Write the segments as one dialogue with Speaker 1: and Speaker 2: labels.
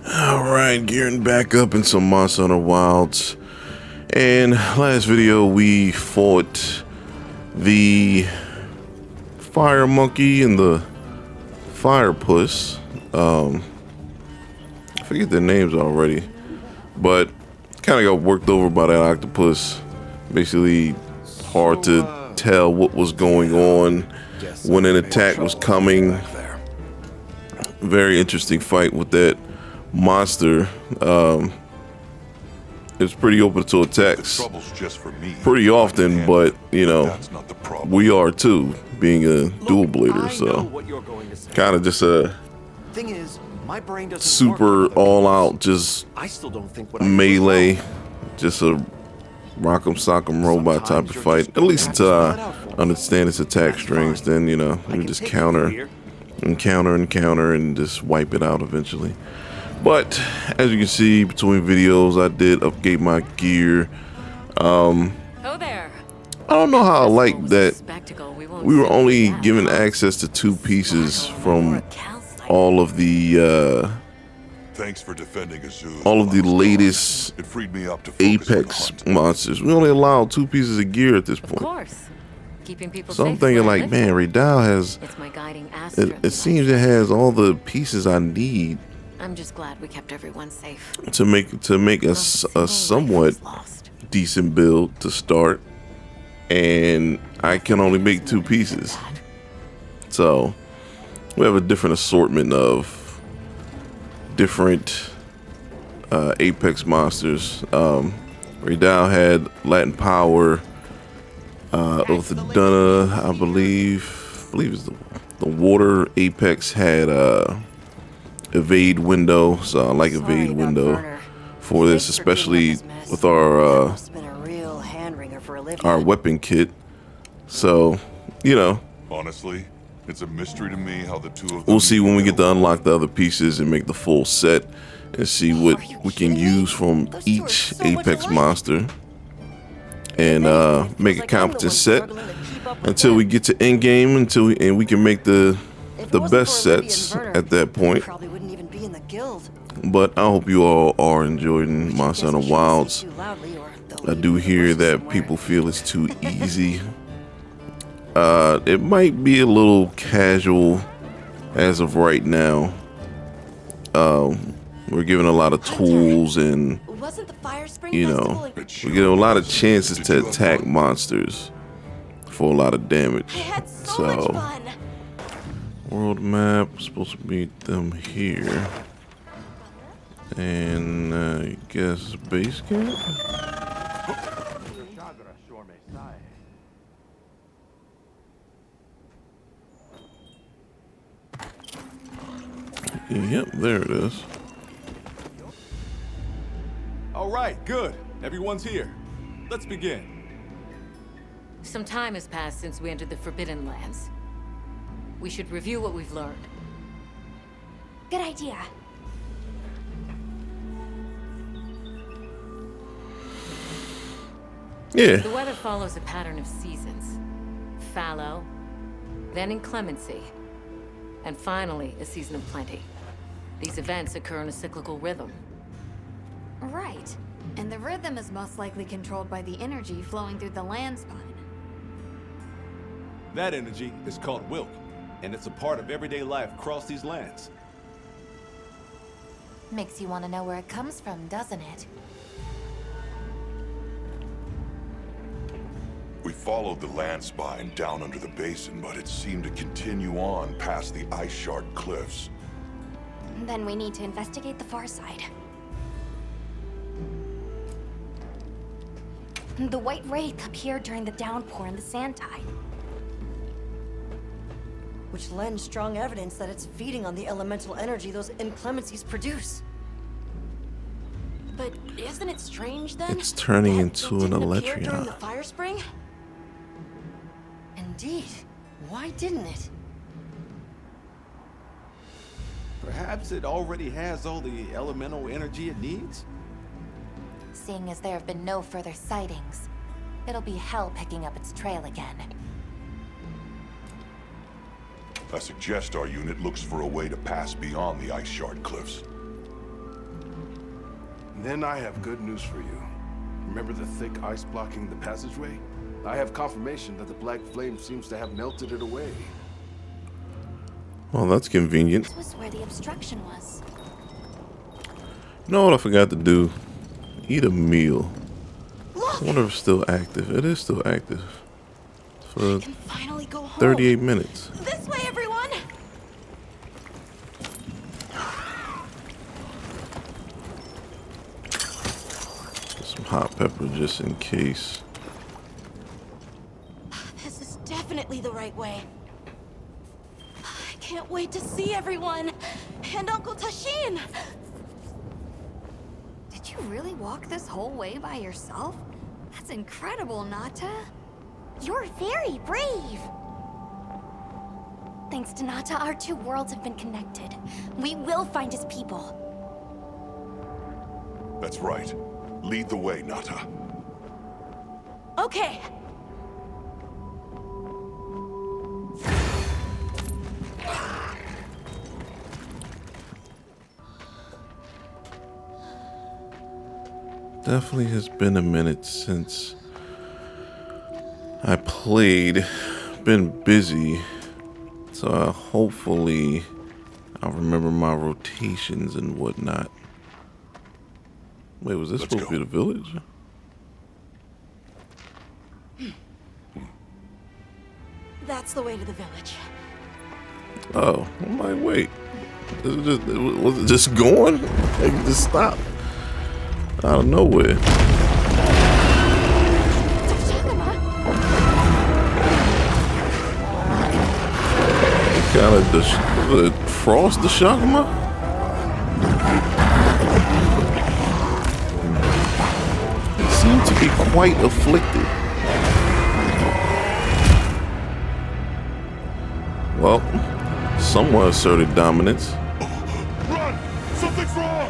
Speaker 1: Alright, gearing back up in some MHWilds. And last video we fought the fire monkey and the fire puss. I forget their names already, but kind of got worked over by that octopus. Basically hard to tell what was going on when an attack was coming. Very interesting fight with that monster. It's pretty open to attacks pretty often, but you know, we are too, being a dual blader, so kind of just a super all-out just melee, just a rock'em sock'em robot type of fight. At least until I understand its attack strings, then you know, you can just counter and just wipe it out eventually. But as you can see between videos, I did upgrade my gear. I don't know how I like that we were only given access to 2 pieces from all of the latest Apex monsters. We only allowed 2 pieces of gear at this point. So I'm thinking like, man, RATHALOS has, it seems it has all the pieces I need.
Speaker 2: I'm just glad we kept everyone safe.
Speaker 1: To make a somewhat decent build to start, and I can only make 2 pieces. So we have a different assortment of different Apex monsters. RATHALOS had Latin Power, Orthodona, I believe it's the water Apex had evade window, so I like evade window for this, especially with our weapon kit. So, you know,
Speaker 3: honestly, it's a mystery to me how the 2 of them.
Speaker 1: We'll see when we get to unlock the other pieces and make the full set and see what we can use from each Apex monster and make a competent set until we get to end game, and we can make the best sets at that point. But I hope you all are enjoying MHWilds. I do hear that people feel it's too easy. It might be a little casual as of right now. We're given a lot of tools, and you know, we get a lot of chances to attack monsters for a lot of damage. So world map, supposed to meet them here. And I guess base camp? Yep, there it is.
Speaker 4: All right, good. Everyone's here. Let's begin.
Speaker 2: Some time has passed since we entered the Forbidden Lands. We should review what we've learned.
Speaker 5: Good idea.
Speaker 1: Yeah.
Speaker 2: The weather follows a pattern of seasons. Fallow, then inclemency, and finally a season of plenty. These events occur in a cyclical rhythm.
Speaker 5: Right. And the rhythm is most likely controlled by the energy flowing through the land spine.
Speaker 4: That energy is called Wilk, and it's a part of everyday life across these lands.
Speaker 5: Makes you want to know where it comes from, doesn't it?
Speaker 3: We followed the land spine down under the basin, but it seemed to continue on past the ice shard cliffs.
Speaker 5: Then we need to investigate the far side. The white wraith appeared during the downpour and the sand tide,
Speaker 6: which lends strong evidence that it's feeding on the elemental energy those inclemencies produce. But isn't it strange then?
Speaker 1: It's turning
Speaker 6: that
Speaker 1: into
Speaker 6: it
Speaker 1: an
Speaker 6: didn't appear
Speaker 1: Electrion.
Speaker 6: during the fire spring? Indeed. Why didn't it?
Speaker 4: Perhaps it already has all the elemental energy it needs?
Speaker 5: seeing as there have been no further sightings. It'll be hell picking up its trail again.
Speaker 3: I suggest our unit looks for a way to pass beyond the ice shard cliffs.
Speaker 7: Then I have good news for you. Remember the thick ice blocking the passageway? I have confirmation that the black flame seems to have melted it away.
Speaker 1: Well, that's convenient.
Speaker 5: This was where the obstruction was.
Speaker 1: You know what I forgot to do? Eat a meal.
Speaker 5: Look!
Speaker 1: I wonder if it's still active. It is still active. For
Speaker 5: I can finally go home.
Speaker 1: 38 minutes.
Speaker 5: This way, everyone!
Speaker 1: Get some hot pepper just in case.
Speaker 5: This is definitely the right way. I can't wait to see everyone. And Uncle Tashin! Did you really walk this whole way by yourself? That's incredible, Nata.
Speaker 8: You're very brave. Thanks to Nata, our two worlds have been connected. We will find his people.
Speaker 3: That's right. Lead the way, Nata.
Speaker 5: Okay.
Speaker 1: Definitely has been a minute since I played. Been busy. So hopefully I'll remember my rotations and whatnot. Wait, was this supposed to be the village?
Speaker 5: That's the way to the village.
Speaker 1: Oh, I'm like, wait. Was it just going? Like, it just stopped out of nowhere. Kind of the frost, the Shakama? Seem to be quite afflicted. Well, someone asserted dominance.
Speaker 3: Run! Something's wrong!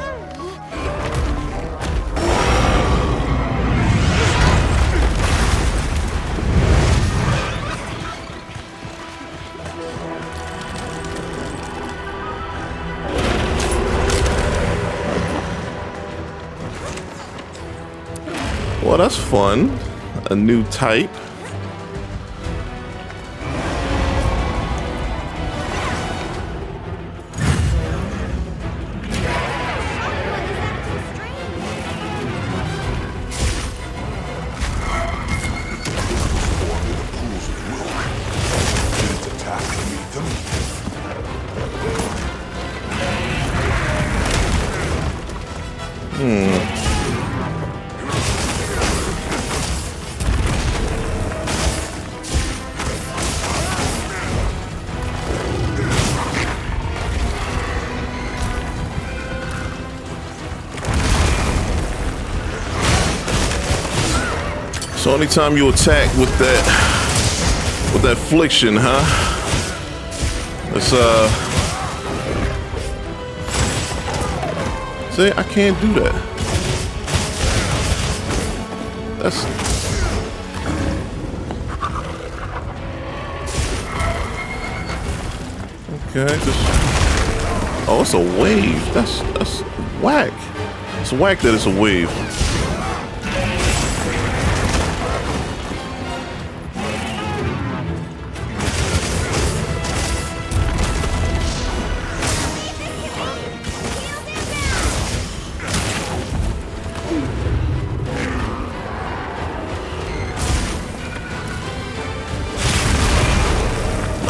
Speaker 1: Well, that's fun. A new type. So anytime you attack with that affliction, huh? It's see, I can't do that. That's okay. Just oh, it's a wave. That's whack. It's whack that it's a wave.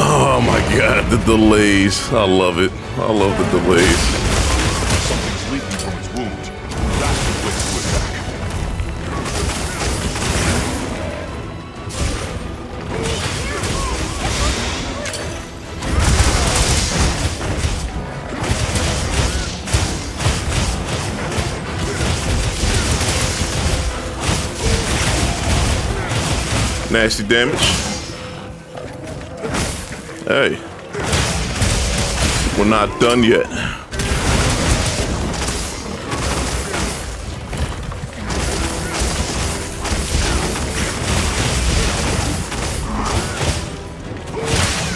Speaker 1: Oh my god, the delays. I love it. I love the delays.
Speaker 3: Something's leaking from its wound. That's the place to attack.
Speaker 1: Nasty damage. Hey, we're not done yet.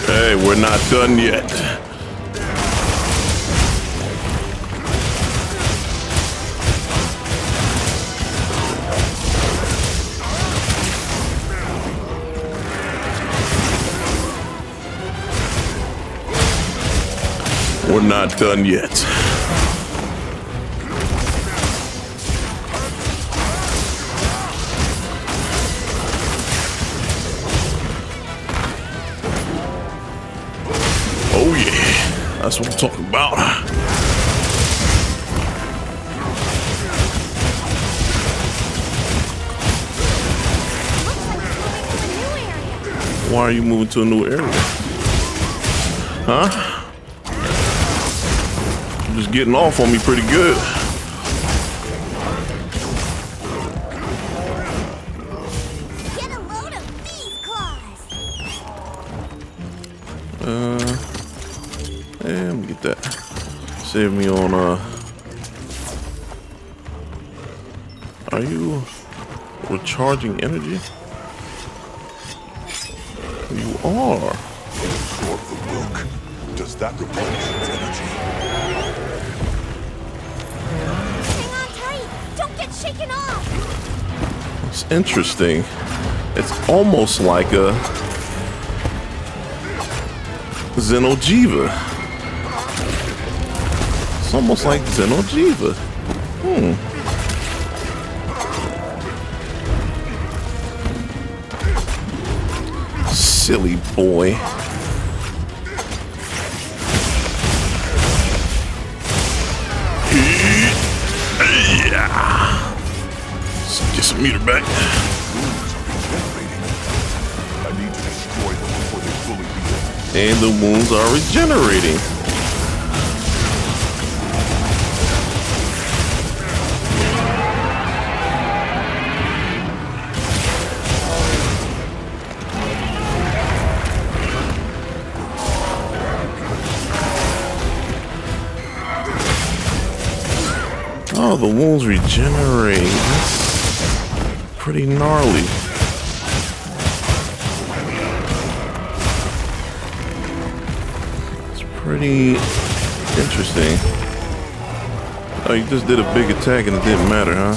Speaker 1: Hey, we're not done yet. We're not done yet. Oh yeah, that's what I'm talking about. Why are you moving to a new area? Huh? You're just getting off on me pretty good.
Speaker 8: Get a load of these claws.
Speaker 1: Yeah, let me get that. Save me on, are you recharging energy? You are.
Speaker 3: Absorb the book. Does that replenish its energy?
Speaker 8: Hang on tight. Don't get shaken off.
Speaker 1: It's interesting. It's almost like a Xenojiva. It's almost like Xenojiva. Silly boy. Yeah. Let's get some meter back.
Speaker 3: I need to destroy them before they fully heal.
Speaker 1: And the wounds are regenerating. Oh, the wounds regenerate. That's pretty gnarly. It's pretty interesting. Oh, you just did a big attack and it didn't matter, huh?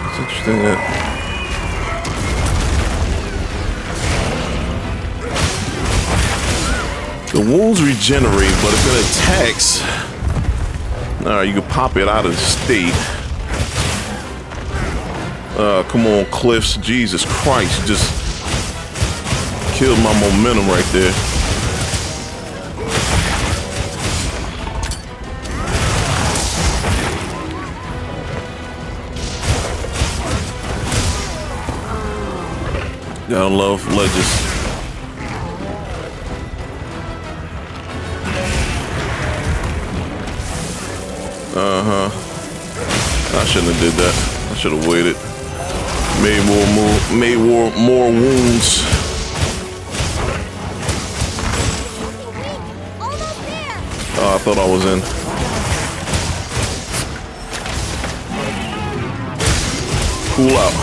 Speaker 1: It's interesting that the wounds regenerate, but if it attacks, you can pop it out of the state. Come on, Cliffs. Jesus Christ, you just killed my momentum right there. Gotta love ledges. I shouldn't have did that. I should have waited. Made more wounds. Oh, I thought I was in. Cool out.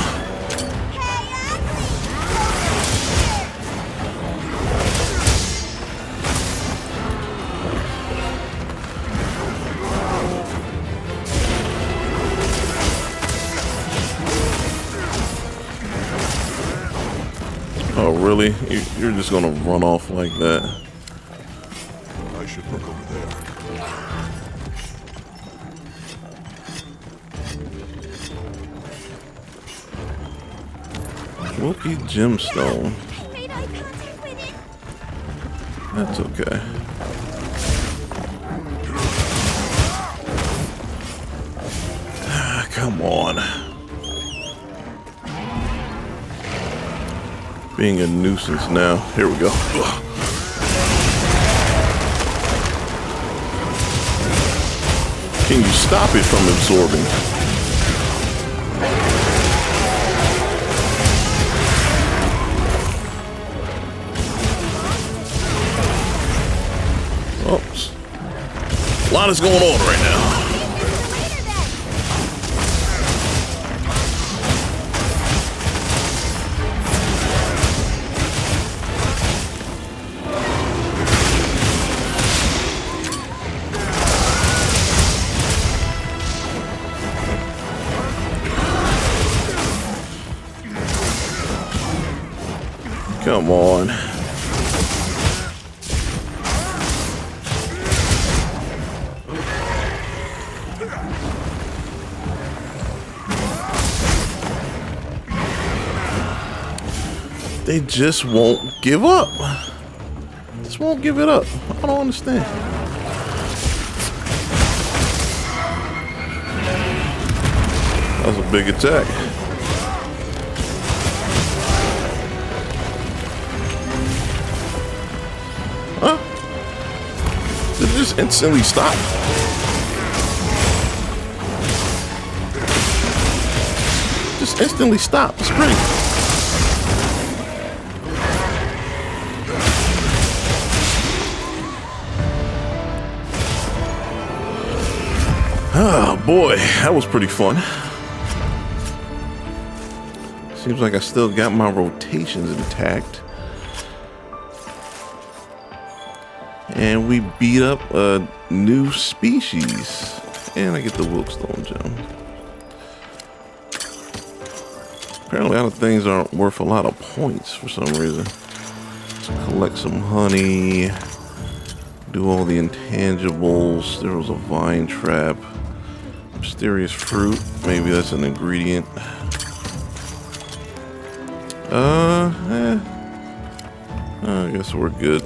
Speaker 1: Oh, really? You're just gonna run off like that?
Speaker 3: I should look over there.
Speaker 1: Wookie gemstone.
Speaker 8: I made eye contact with it.
Speaker 1: That's okay. Come on. Being a nuisance now. Here we go. Ugh. Can you stop it from absorbing? Oops. A lot is going on right now. Come on. They just won't give up. Just won't give it up. I don't understand. That was a big attack. Huh? Did it just instantly stop? Just instantly stop. It's great. Oh boy, that was pretty fun. Seems like I still got my rotations intact. And we beat up a new species. And I get the Wilkstone gem. Apparently other things aren't worth a lot of points for some reason. Let's collect some honey. Do all the intangibles. There was a vine trap. Mysterious fruit. Maybe that's an ingredient. I guess we're good.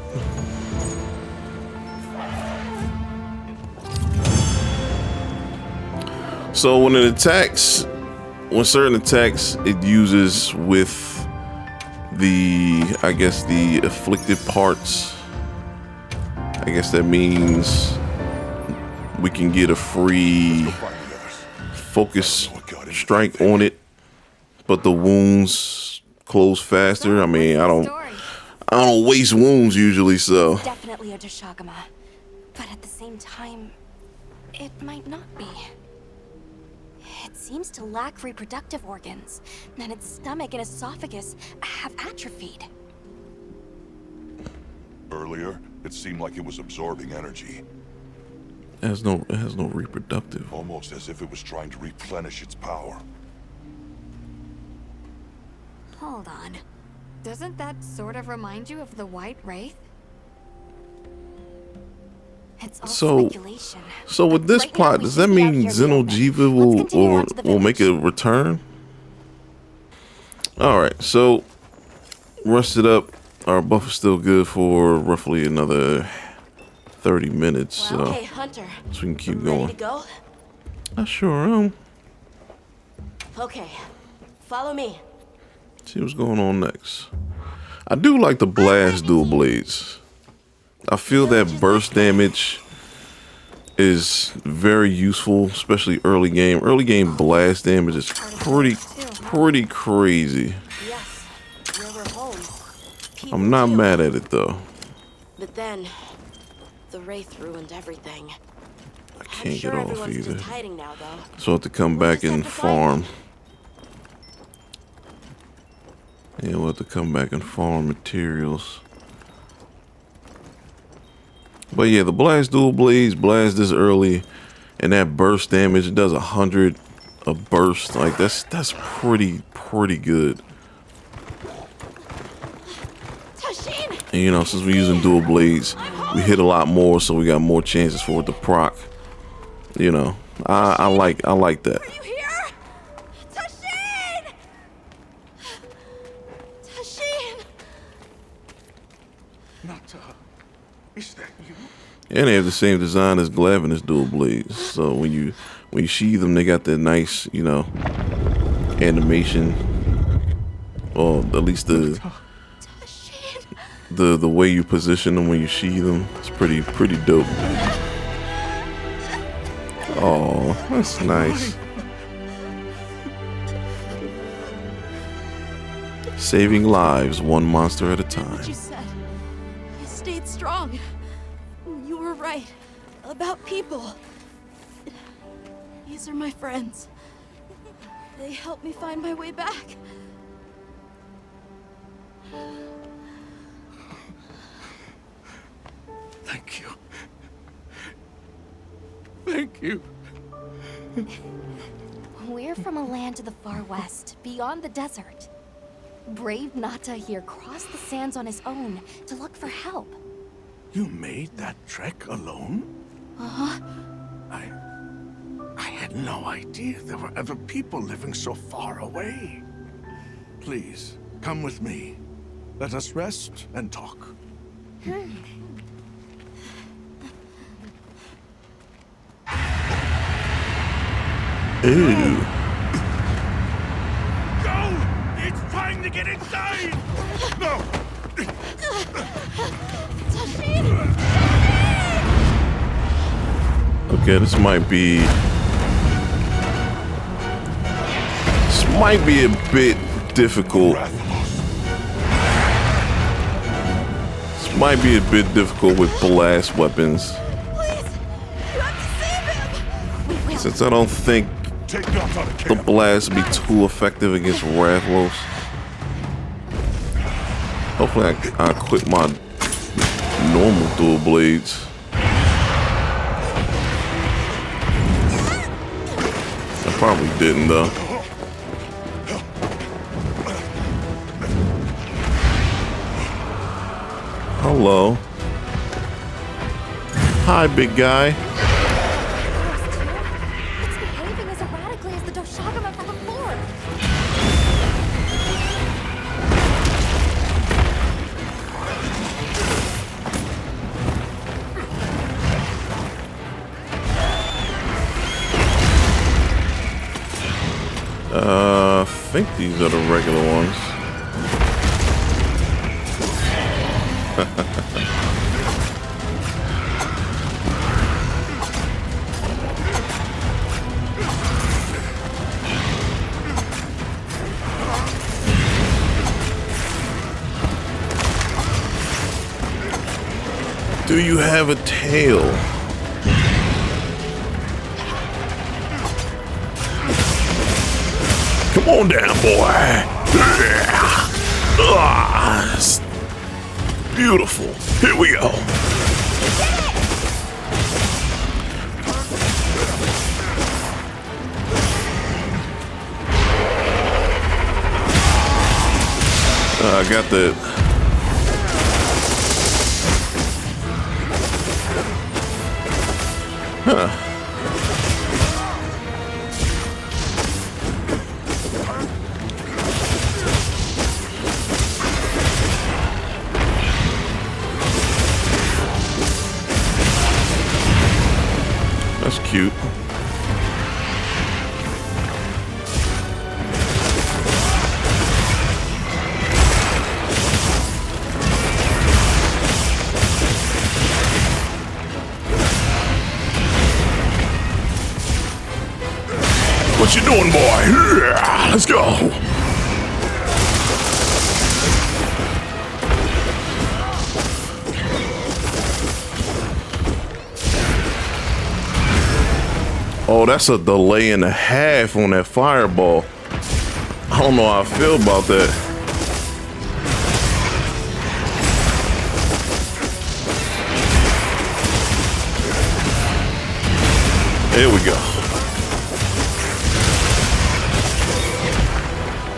Speaker 1: So when it attacks, when certain attacks it uses with the, I guess the afflicted parts, I guess that means we can get a free focus strike on it, but the wounds close faster. I mean, I don't waste wounds usually, so.
Speaker 8: Definitely a Dashagama, but at the same time, it might not be. It seems to lack reproductive organs, and its stomach and esophagus have atrophied.
Speaker 3: Earlier, it seemed like it was absorbing energy.
Speaker 1: It has no reproductive.
Speaker 3: Almost as if it was trying to replenish its power.
Speaker 9: Hold on. Doesn't that sort of remind you of the White Wraith?
Speaker 8: It's all
Speaker 1: So,
Speaker 8: speculation.
Speaker 1: so with this
Speaker 8: Right now,
Speaker 1: plot,
Speaker 8: we
Speaker 1: does
Speaker 8: should
Speaker 1: that
Speaker 8: be out
Speaker 1: mean
Speaker 8: here in the open.
Speaker 1: Xenojiva
Speaker 8: Let's continue on to the
Speaker 1: will make a
Speaker 8: village.
Speaker 1: return? All right, so rusted up. Our buff is still good for roughly another 30 minutes,
Speaker 5: Well,
Speaker 1: so
Speaker 5: hey, Hunter.
Speaker 1: we can keep
Speaker 5: Ready
Speaker 1: going.
Speaker 5: to go?
Speaker 1: I sure am.
Speaker 5: Okay. Follow me.
Speaker 1: See what's going on next. I do like the blast dual blades. I feel that burst damage is very useful, especially early game. Early game blast damage is pretty crazy.
Speaker 5: Yes. There were homes. People
Speaker 1: I'm not
Speaker 5: killed.
Speaker 1: mad at it though.
Speaker 5: But then, the Wraith ruined everything.
Speaker 1: I
Speaker 5: I'm
Speaker 1: can't
Speaker 5: sure
Speaker 1: get off
Speaker 5: everyone's
Speaker 1: either.
Speaker 5: just hiding now, though.
Speaker 1: So I have to come
Speaker 5: We'll
Speaker 1: back
Speaker 5: just
Speaker 1: and
Speaker 5: have to find
Speaker 1: farm. Yeah, we'll have to come back and farm materials. But yeah, the blast dual blades blast this early, and that burst damage, it does 100 a burst. Like that's pretty good.
Speaker 5: Tashin!
Speaker 1: And you know, since we're using dual blades, we hit a lot more, so we got more chances for it to proc. You know, I like that.
Speaker 5: Are you here? Tashin! Tashin!
Speaker 7: Nata, is that you?
Speaker 1: And they have the same design as Glavinus dual blades. So when you sheathe them, they got that nice, you know, animation. Or at least the way you position them when you sheathe them. It's pretty dope. Oh, that's nice. Saving lives one monster at a time.
Speaker 5: What you said. I stayed strong. You were right. About people. These are my friends. They helped me find my way back.
Speaker 7: Thank you. Thank you.
Speaker 8: We're from a land to the far west, beyond the desert. Brave Nata here crossed the sands on his own to look for help.
Speaker 10: You made that trek alone?
Speaker 8: Uh-huh.
Speaker 10: I had no idea there were ever people living so far away. Please, come with me. Let us rest and talk.
Speaker 1: Ew.
Speaker 10: Go! It's time to get inside! No!
Speaker 1: Okay, this might be a bit difficult. This might be a bit difficult with blast weapons.
Speaker 5: Please, you have to save him.
Speaker 8: We will.
Speaker 1: Since I don't think
Speaker 3: Take Knox out of
Speaker 1: the
Speaker 3: camp.
Speaker 1: blast will be too effective against RATHALOS. Hopefully I quit my normal dual blades. I probably didn't though. Hello. Hi, big guy.
Speaker 8: It's behaving as erratically as the Doshagama from before.
Speaker 1: I think these are the regular ones. Do you have a tail? Come on down, boy. It's beautiful. Here we go. I got that. Huh. That's cute. What you doing, boy? Yeah, let's go. Oh, that's a delay and a half on that fireball. I don't know how I feel about that. Here we go.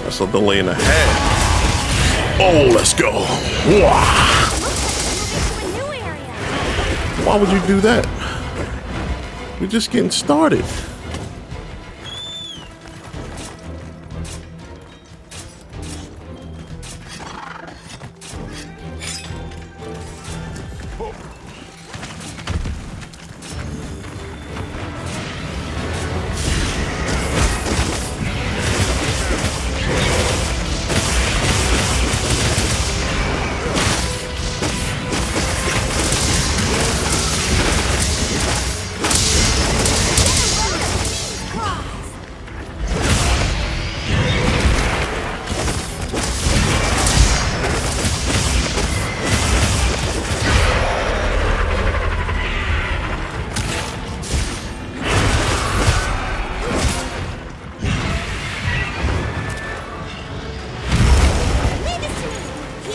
Speaker 1: That's a delay and a half. Oh, let's go. Wow. Why would you do that? We're just getting started.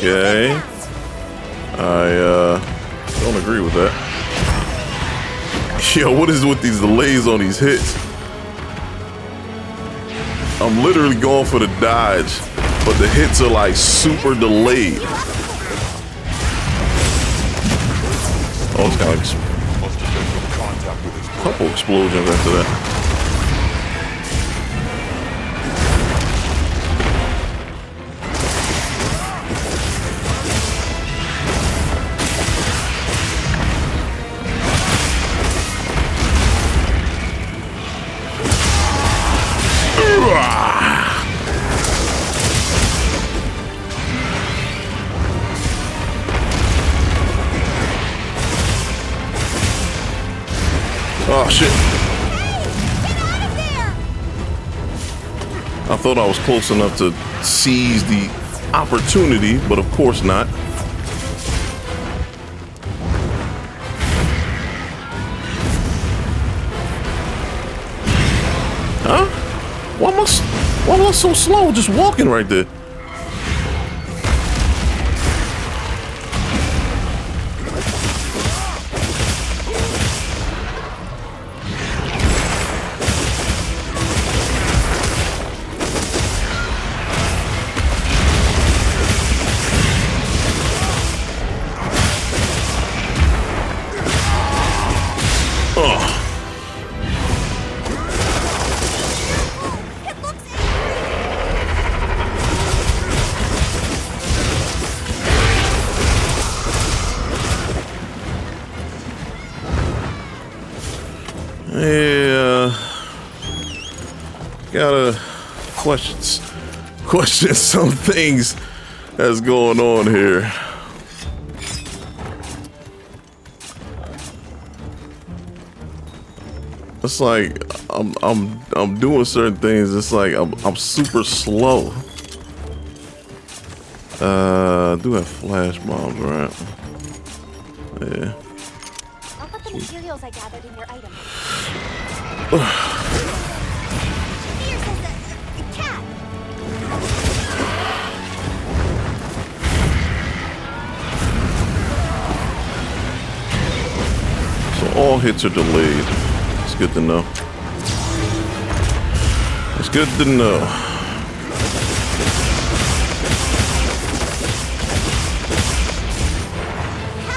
Speaker 1: Okay. I don't agree with that. Yo, what is with these delays on these hits? I'm literally going for the dodge. but the hits are like super delayed. Oh, it's got like a couple explosions after that. Oh shit. I thought I was close enough to seize the opportunity, but of course not. Huh? Why am I so slow just walking right there? Yeah, gotta question some things that's going on here. It's like I'm doing certain things. It's like I'm super slow. I do have flash bombs, right? Yeah.
Speaker 8: I'll put the materials I gathered in your item.
Speaker 1: So all hits are delayed. It's good to know. It's good to know.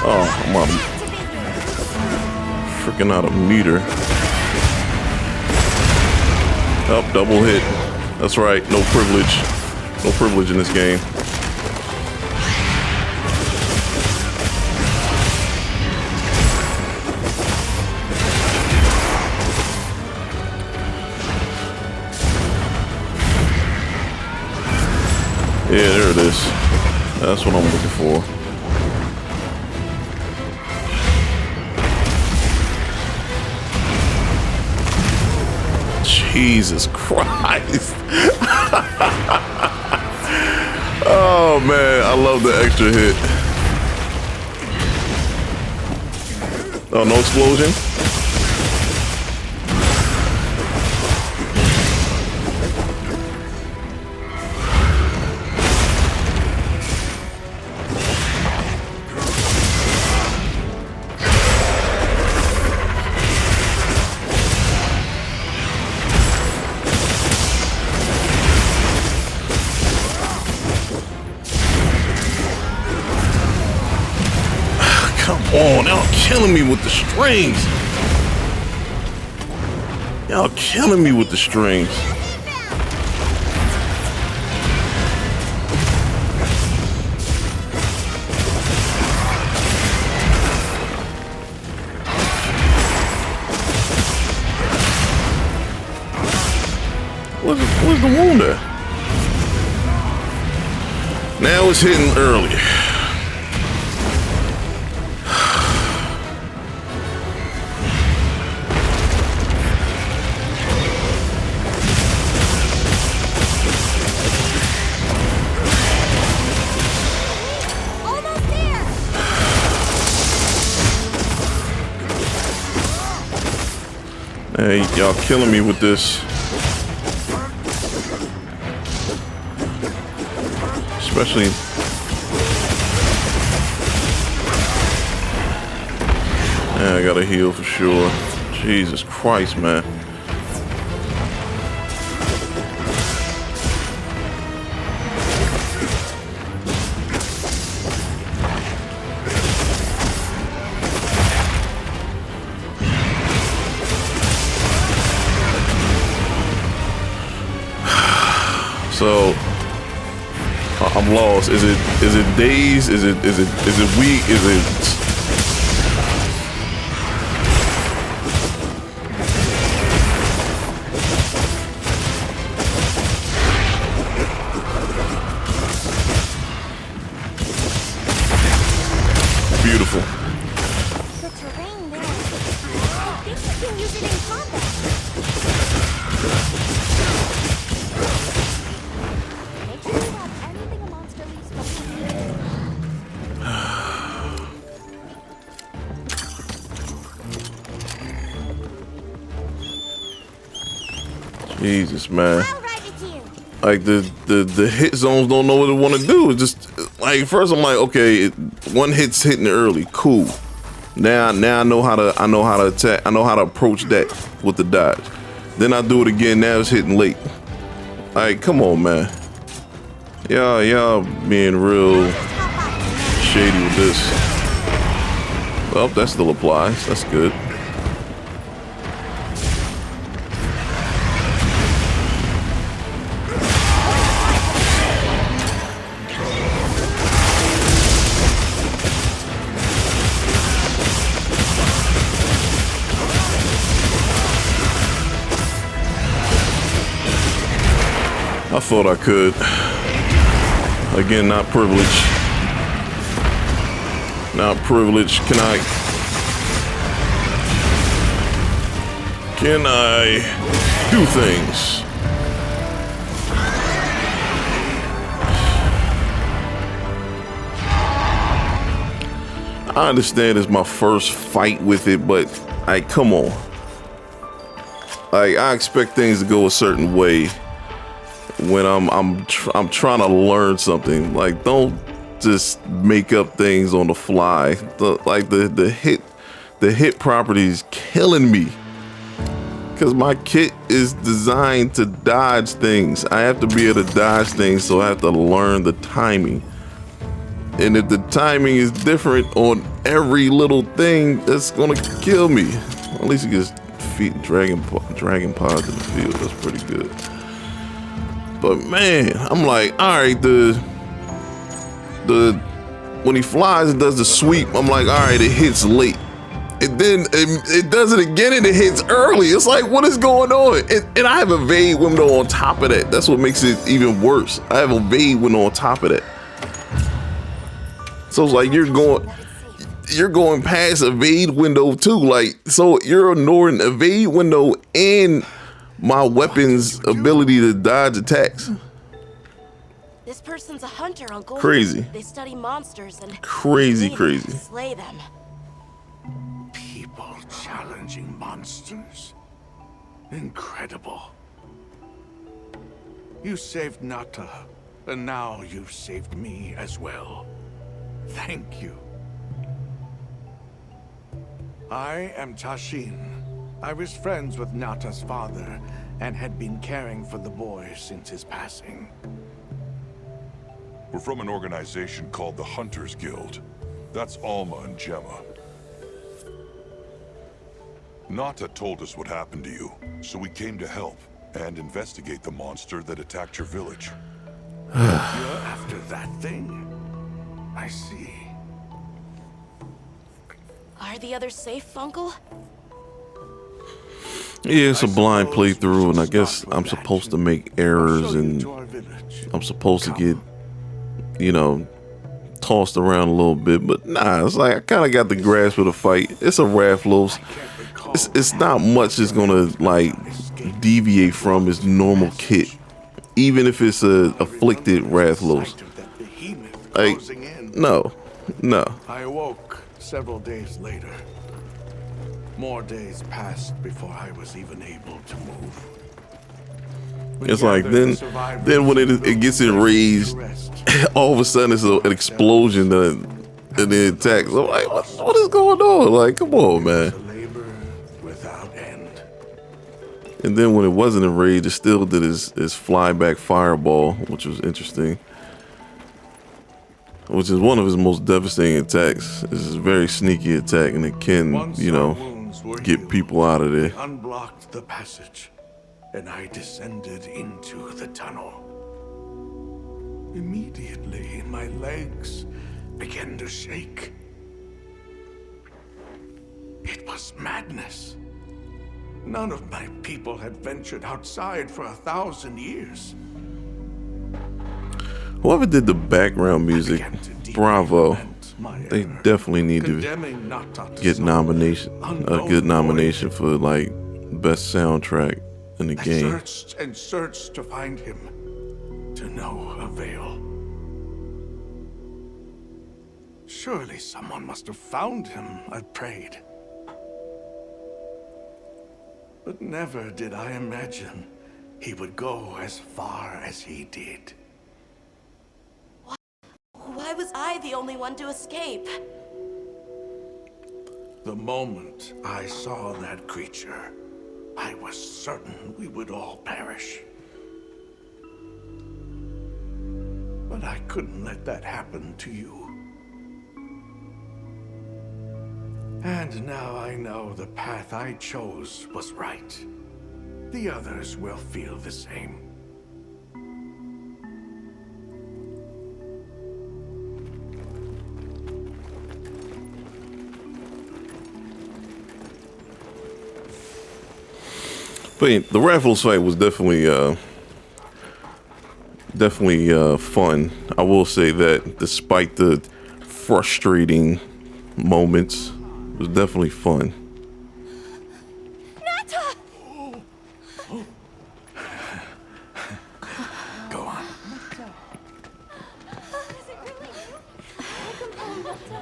Speaker 1: Oh, I'm freaking out of meter. Oh, double hit. That's right. No privilege. No privilege in this game. Yeah, there it is. That's what I'm looking for. Jesus Christ. Oh man, I love the extra hit. Oh, no explosion? Oh, y'all killing me with the strings. Y'all killing me with the strings. Where's the wound at? Now it's hitting early. Hey, y'all killing me with this. Especially. Yeah, I gotta heal for sure. Jesus Christ, man. So I'm lost. Is it days? Is it week? Is it? Beautiful.
Speaker 8: The terrain there. I think you can use it in combat. Make sure you have anything a monster leaves behind.
Speaker 1: Jesus, man.
Speaker 8: I'll ride with you.
Speaker 1: Like the hit zones don't know what they want to do. It's just like first I'm like, okay, one hit's hitting early, cool. Now I know how to attack. I know how to approach that with the dodge. Then I do it again. Now it's hitting late. Like, come on, man. Y'all being real shady with this. Well, that still applies. That's good. I thought I could. Again, not privileged. Not privileged. Can I do things? I understand it's my first fight with it, but like, come on. Like, I expect things to go a certain way when I'm trying to learn something. Like, don't just make up things on the fly. The hit property is killing me because my kit is designed to dodge things. I have to be able to dodge things, so I have to learn the timing. And if the timing is different on every little thing, that's gonna kill me. At least you get feet dragon pods in the field. That's pretty good. But man, I'm like, all right, when he flies and does the sweep, I'm like, all right, it hits late. And then it does it again and it hits early. It's like, what is going on? And I have a evade window on top of that. That's what makes it even worse. I have a evade window on top of that. So it's like you're going past evade window too. Like, so you're ignoring evade window and my weapon's ability to dodge attacks.
Speaker 5: This person's a hunter, Uncle.
Speaker 1: Crazy.
Speaker 5: They study monsters and
Speaker 1: crazy.
Speaker 5: slay them.
Speaker 10: People challenging monsters. Incredible. You saved Nata, and now you've saved me as well. Thank you. I am Tashin. I was friends with Nata's father and had been caring for the boy since his passing.
Speaker 3: We're from an organization called the Hunters Guild. That's Alma and Gemma. Nata told us what happened to you, so we came to help and investigate the monster that attacked your village.
Speaker 10: You're after that thing? I see.
Speaker 5: Are the others safe, Uncle?
Speaker 1: Yeah, it's a blind playthrough, and I guess I'm supposed to make errors, and I'm supposed to get, you know, tossed around a little bit. But nah, it's like I kind of got the grasp of the fight. It's a RATHALOS. It's not much that's gonna like deviate from his normal kit, even if it's a afflicted RATHALOS. Like, no.
Speaker 10: I awoke several days later. More days passed before I was even able to move.
Speaker 1: It's like then when it gets enraged, all of a sudden it's an explosion and then attacks. I'm like, what is going on? Like, come on, man. And then when it wasn't enraged, it still did his flyback fireball, which was interesting. Which is one of his most devastating attacks. This is a very sneaky attack, and it can, you know, get people out of there.
Speaker 10: Unblocked the passage, and I descended into the tunnel. Immediately, my legs began to shake. It was madness. None of my people had ventured outside for 1,000 years.
Speaker 1: Whoever did the background music, bravo. They definitely need to get a good nomination for like best soundtrack in the game.
Speaker 10: I searched and searched to find him, to no avail. Surely someone must have found him, I prayed. But never did I imagine he would go as far as he did.
Speaker 5: Why was I the only one to escape?
Speaker 10: The moment I saw that creature, I was certain we would all perish. But I couldn't let that happen to you. And now I know the path I chose was right. The others will feel the same.
Speaker 1: But the RATHALOS fight was definitely fun. I will say that, despite the frustrating moments, it was definitely fun.
Speaker 5: Nata!
Speaker 10: Go on.
Speaker 5: Is it really you? Welcome home, Nata.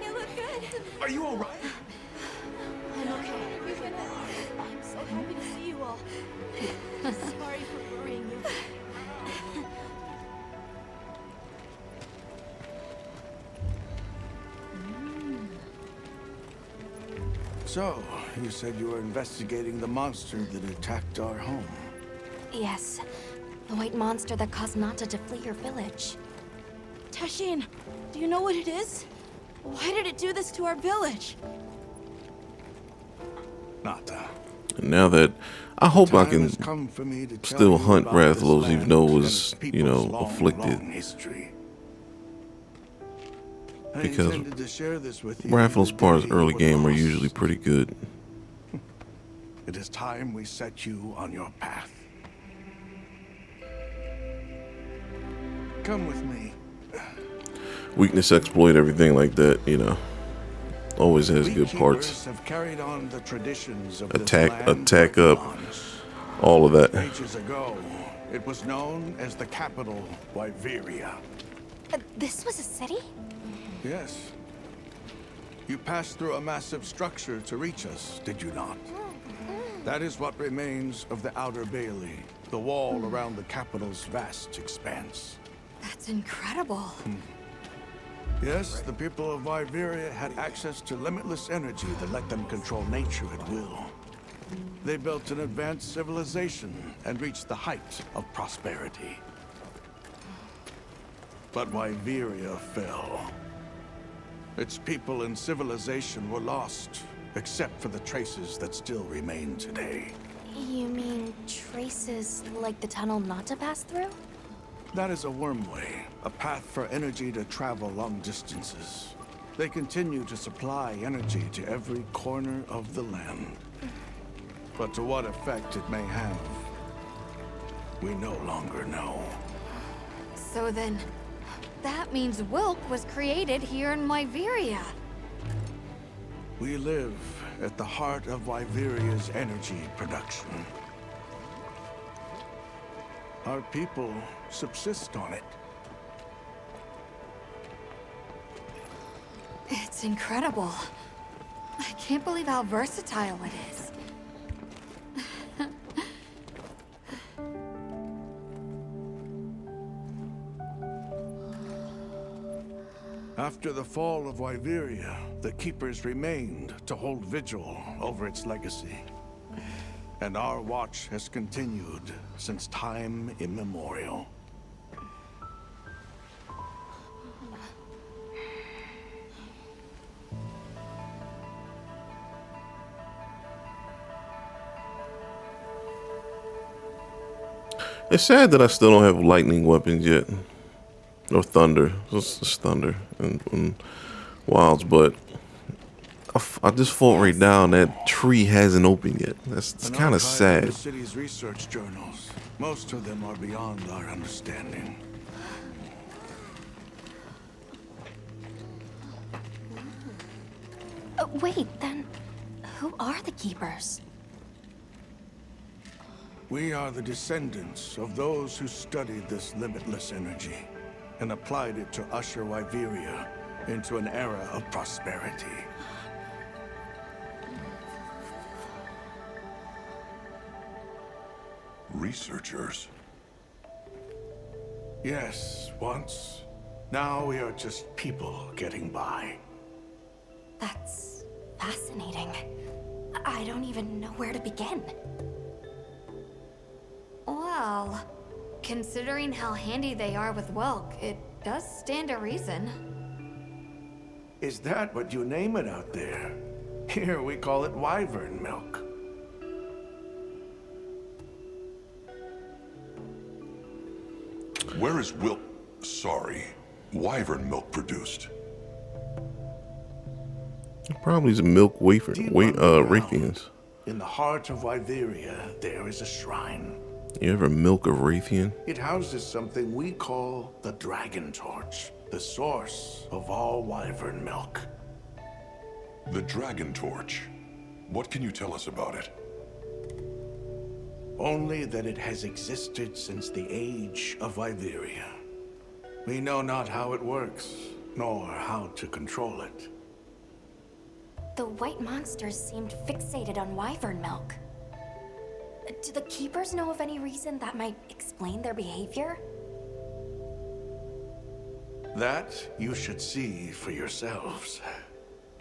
Speaker 5: You look good.
Speaker 4: Are you all right?
Speaker 5: I'm okay. I'm so happy to see you all. Sorry for worrying you.
Speaker 10: So, you said you were investigating the monster that attacked our home.
Speaker 8: Yes. The white monster that caused Nata to flee your village.
Speaker 5: Tashin, do you know what it is? Why did it do this to our village?
Speaker 10: Nata.
Speaker 1: And now that I hope I can
Speaker 10: come for me to
Speaker 1: still
Speaker 10: tell you
Speaker 1: hunt
Speaker 10: about this
Speaker 1: RATHALOS, even
Speaker 10: land
Speaker 1: though it
Speaker 10: and
Speaker 1: was,
Speaker 10: its
Speaker 1: you know,
Speaker 10: people's long,
Speaker 1: afflicted.
Speaker 10: long history. I
Speaker 1: Because
Speaker 10: intended to share this with you
Speaker 1: RATHALOS
Speaker 10: the
Speaker 1: parts
Speaker 10: day
Speaker 1: early
Speaker 10: you were
Speaker 1: game are
Speaker 10: lost.
Speaker 1: usually pretty good.
Speaker 10: It is time we set you on your path. Come with me.
Speaker 1: Weakness exploit, everything like that, you know, always has good parts.
Speaker 10: Beekeepers have carried on the traditions of
Speaker 1: Attack,
Speaker 10: this land
Speaker 1: attack
Speaker 10: for
Speaker 1: up,
Speaker 10: eons.
Speaker 1: all of that.
Speaker 10: Ages ago, it was known as the capital, Wyveria.
Speaker 8: This was a city?
Speaker 10: Yes. You passed through a massive structure to reach us, did you not? That is what remains of the Outer Bailey, the wall around the capital's vast expanse.
Speaker 9: That's incredible.
Speaker 10: Yes, the people of Wyveria had access to limitless energy that let them control nature at will. They built an advanced civilization and reached the height of prosperity. But Wyveria fell. Its people and civilization were lost, except for the traces that still remain today.
Speaker 8: You mean traces like the tunnel Nata passed through?
Speaker 10: That is a wormway, a path for energy to travel long distances. They continue to supply energy to every corner of the land. But to what effect it may have, we no longer know.
Speaker 9: So then, that means Wilk was created here in Wyveria.
Speaker 10: We live at the heart of Wyveria's energy production. Our people subsist on it.
Speaker 9: It's incredible. I can't believe how versatile it is.
Speaker 10: After the fall of Wyveria, the Keepers remained to hold vigil over its legacy. And our watch has continued since time immemorial.
Speaker 1: It's sad that I still don't have lightning weapons yet. Or thunder. It's thunder and wilds, but I just fought right down. That tree hasn't opened yet. It's kind of sad.
Speaker 10: The city's research journals. Most of them are beyond our understanding.
Speaker 8: Wait, then who are the Keepers?
Speaker 10: We are the descendants of those who studied this limitless energy and applied it to usher Wyveria into an era of prosperity.
Speaker 3: Researchers?
Speaker 10: Yes, once. Now we are just people getting by.
Speaker 8: That's fascinating. I don't even know where to begin.
Speaker 9: Well, considering how handy they are with Welk, it does stand to reason.
Speaker 10: Is that what you name it out there? Here we call it wyvern milk.
Speaker 3: Where is wyvern milk produced?
Speaker 1: Probably some milk wafer, Rathians.
Speaker 10: In the heart of Wyveria, there is a shrine.
Speaker 1: You ever milk a Rathian?
Speaker 10: It houses something we call the Dragon Torch, the source of all wyvern milk.
Speaker 3: The Dragon Torch. What can you tell us about it?
Speaker 10: Only that it has existed since the age of Wyveria. We know not how it works, nor how to control it.
Speaker 8: The white monsters seemed fixated on wyvern milk. Do the Keepers know of any reason that might explain their behavior?
Speaker 10: That you should see for yourselves.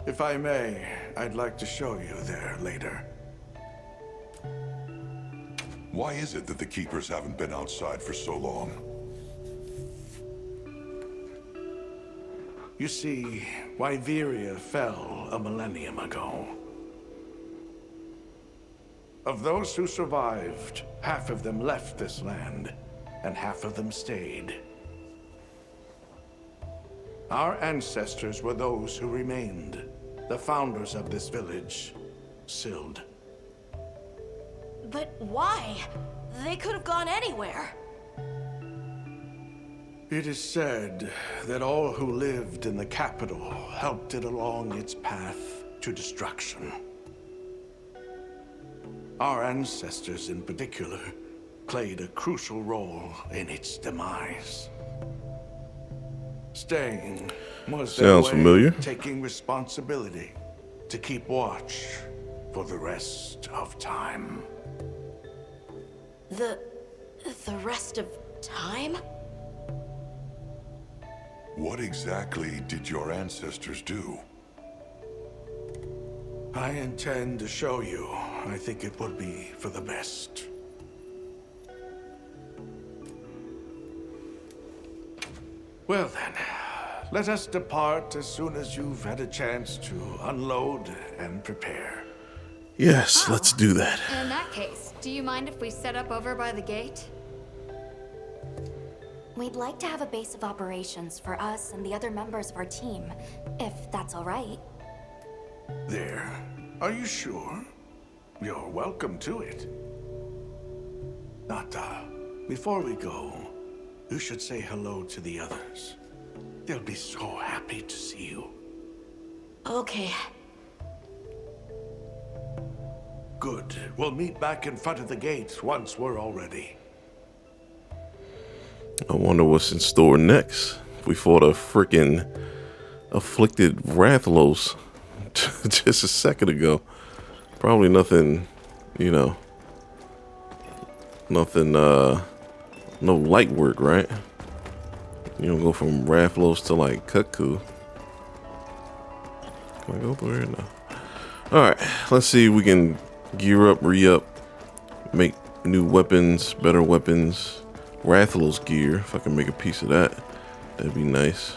Speaker 10: If I may, I'd like to show you there later.
Speaker 3: Why is it that the Keepers haven't been outside for so long?
Speaker 10: You see, Wyveria fell a millennium ago. Of those who survived, half of them left this land, and half of them stayed. Our ancestors were those who remained, the founders of this village, Sild.
Speaker 5: But why? They could have gone anywhere.
Speaker 10: It is said that all who lived in the capital helped it along its path to destruction. Our ancestors in particular played a crucial role in its demise. Staying was their
Speaker 1: Sounds
Speaker 10: way
Speaker 1: familiar.
Speaker 10: of taking responsibility to keep watch for the rest of time.
Speaker 5: The rest of time?
Speaker 3: What exactly did your ancestors do?
Speaker 10: I intend to show you. I think it would be for the best. Well then, let us depart as soon as you've had a chance to unload and prepare.
Speaker 1: Yes, let's do that.
Speaker 9: In that case, do you mind if we set up over by the gate?
Speaker 8: We'd like to have a base of operations for us and the other members of our team, if that's all right.
Speaker 10: There. Are you sure? You're welcome to it. Nata, before we go, you should say hello to the others. They'll be so happy to see you.
Speaker 5: Okay.
Speaker 10: Good. We'll meet back in front of the gate once we're all ready.
Speaker 1: I wonder what's in store next. We fought a freaking afflicted RATHALOS just a second ago. Probably nothing, you know, nothing, no light work, right? You don't go from RATHALOS to like Kutku. Can I go through here now? Alright, let's see if we can gear up, re-up, make new weapons, better weapons. RATHALOS gear, if I can make a piece of that, that'd be nice.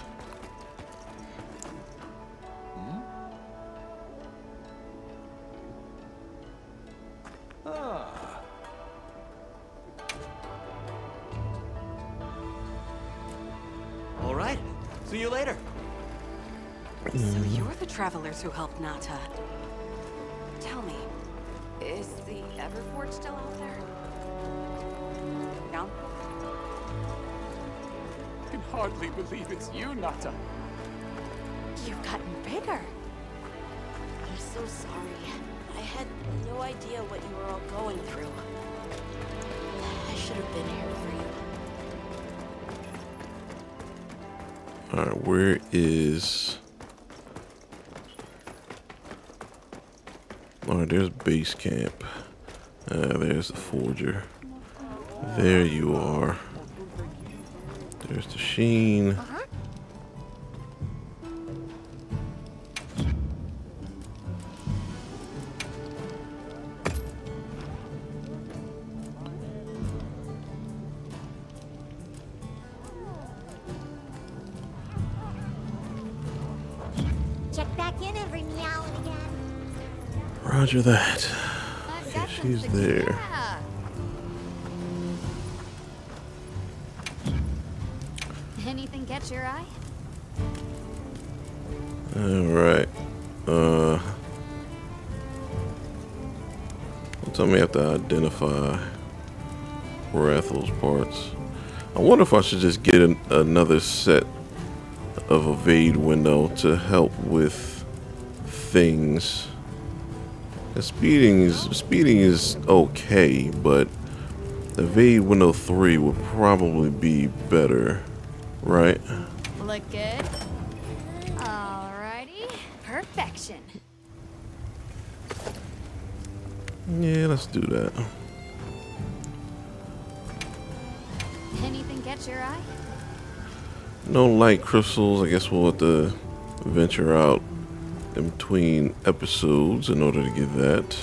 Speaker 11: later.
Speaker 12: So you're the travelers who helped Nata. Tell me, is the Everforge still out there? No?
Speaker 11: I can hardly believe it's you, Nata.
Speaker 12: You've gotten bigger.
Speaker 5: I'm so sorry. I had no idea what you were all going through. I should have been here for you.
Speaker 1: Alright, where is... Alright, there's base camp. There's the forger. There you are. There's the Sheen.
Speaker 13: Check back in every meow and again.
Speaker 1: Roger that. Yeah, she's there.
Speaker 9: Anything catch your eye?
Speaker 1: Alright. Tell me I have to identify RATHALOS parts. I wonder if I should just get another set of evade window to help with things. The speeding is okay, but evade window 3 would probably be better, right?
Speaker 9: Look good. Alrighty. Perfection.
Speaker 1: Yeah, let's do that.
Speaker 9: Anything catch your eye?
Speaker 1: No light crystals. I guess we'll have to venture out in between episodes in order to get that.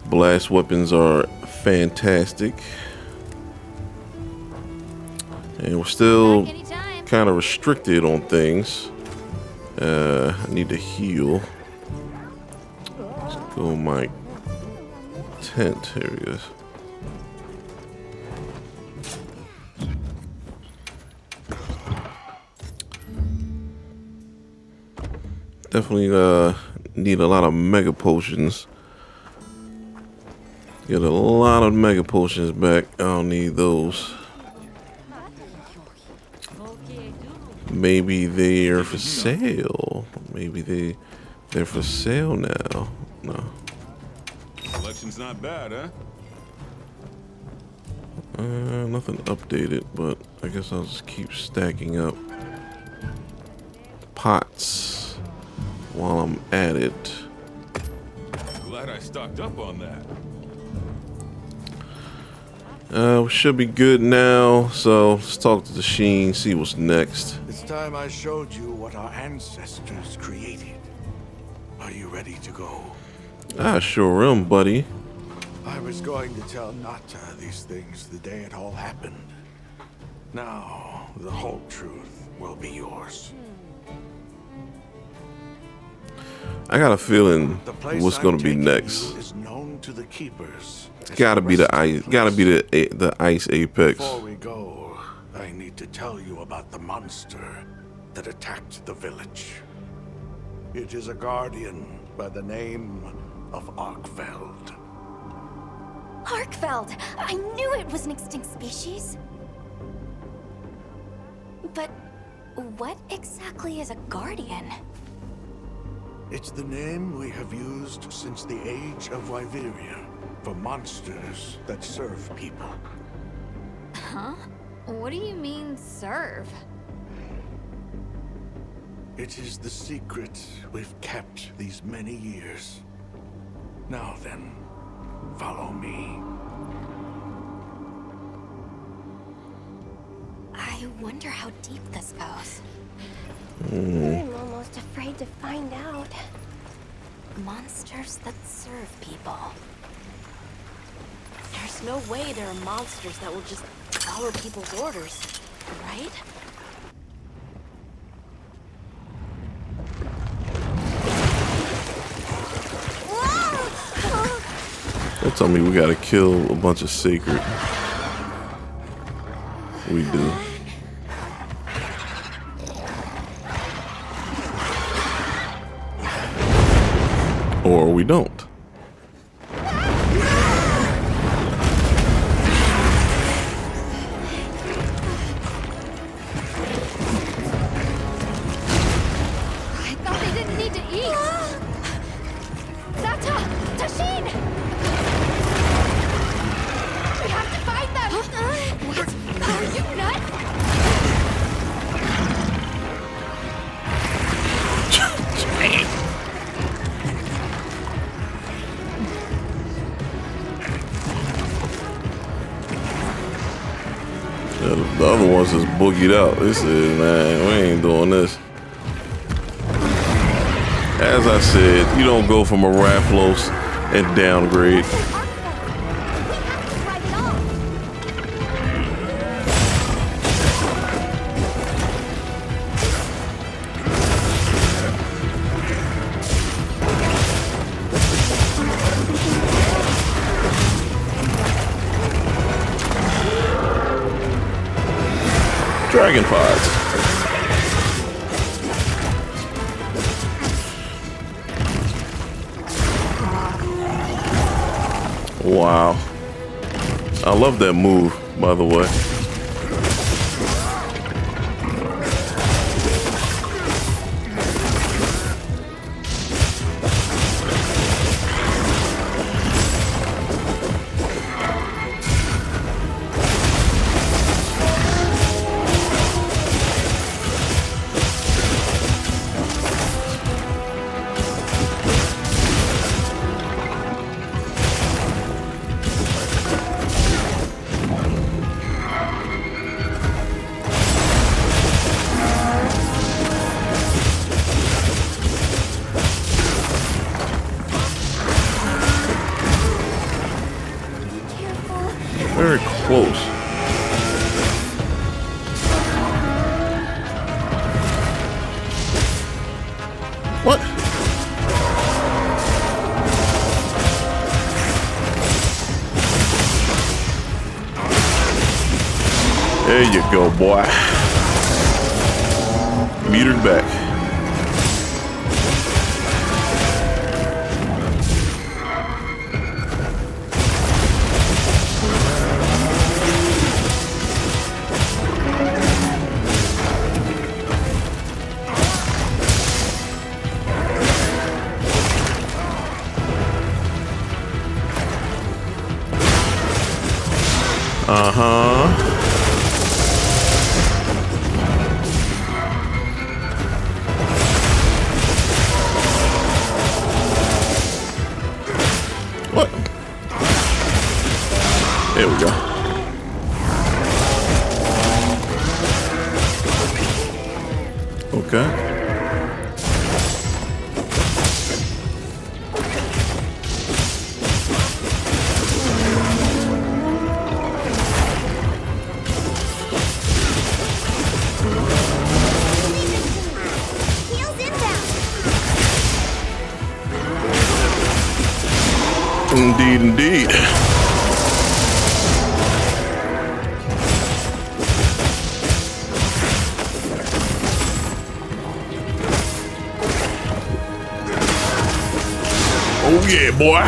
Speaker 1: Blast weapons are fantastic. And we're still kind of restricted on things. I need to heal. Let's go my tent. Here it is. Definitely need a lot of mega potions. Get a lot of mega potions back. I don't need those. Maybe they're for sale. Maybe they're for sale now. No.
Speaker 4: Collection's not bad, huh?
Speaker 1: Nothing updated, but I guess I'll just keep stacking up pots while I'm at it.
Speaker 4: Glad I stocked up on that.
Speaker 1: We should be good now, so let's talk to the Sheen, see what's next.
Speaker 10: It's time I showed you what our ancestors created. Are you ready to go?
Speaker 1: I sure am, buddy.
Speaker 10: I was going to tell Nata these things the day it all happened. Now, the whole truth will be yours.
Speaker 1: I got a feeling
Speaker 10: The place
Speaker 1: what's going to be
Speaker 10: I'm
Speaker 1: next.
Speaker 10: taking you is known to the keepers.
Speaker 1: It's got to be the ice. Got to be the ice apex.
Speaker 10: Before we go, I need to tell you about the monster that attacked the village. It is a guardian by the name of Arkveld.
Speaker 8: Arkveld! I knew it was an extinct species. But what exactly is a guardian?
Speaker 10: It's the name we have used since the age of Wyveria for monsters that serve people.
Speaker 9: Huh? What do you mean, serve?
Speaker 10: It is the secret we've kept these many years. Now then, follow me.
Speaker 8: I wonder how deep this goes.
Speaker 13: I'm almost afraid to find out.
Speaker 8: Monsters that serve people.
Speaker 5: There's no way there are monsters that will just follow people's orders, right?
Speaker 1: Don't tell me we gotta kill a bunch of sacred. We do. Or we don't.
Speaker 9: I thought they didn't need to eat. Nata! Tashin! We have to find them! What? Are you nuts?
Speaker 1: The other one's just boogied out. This is, man, we ain't doing this. As I said, you don't go from a RATHALOS and downgrade. Dragon pods. Wow. I love that move, by the way. Very close. What? There you go, boy. Metered back. What? There we go. Okay. Indeed, indeed. Oh yeah, boy.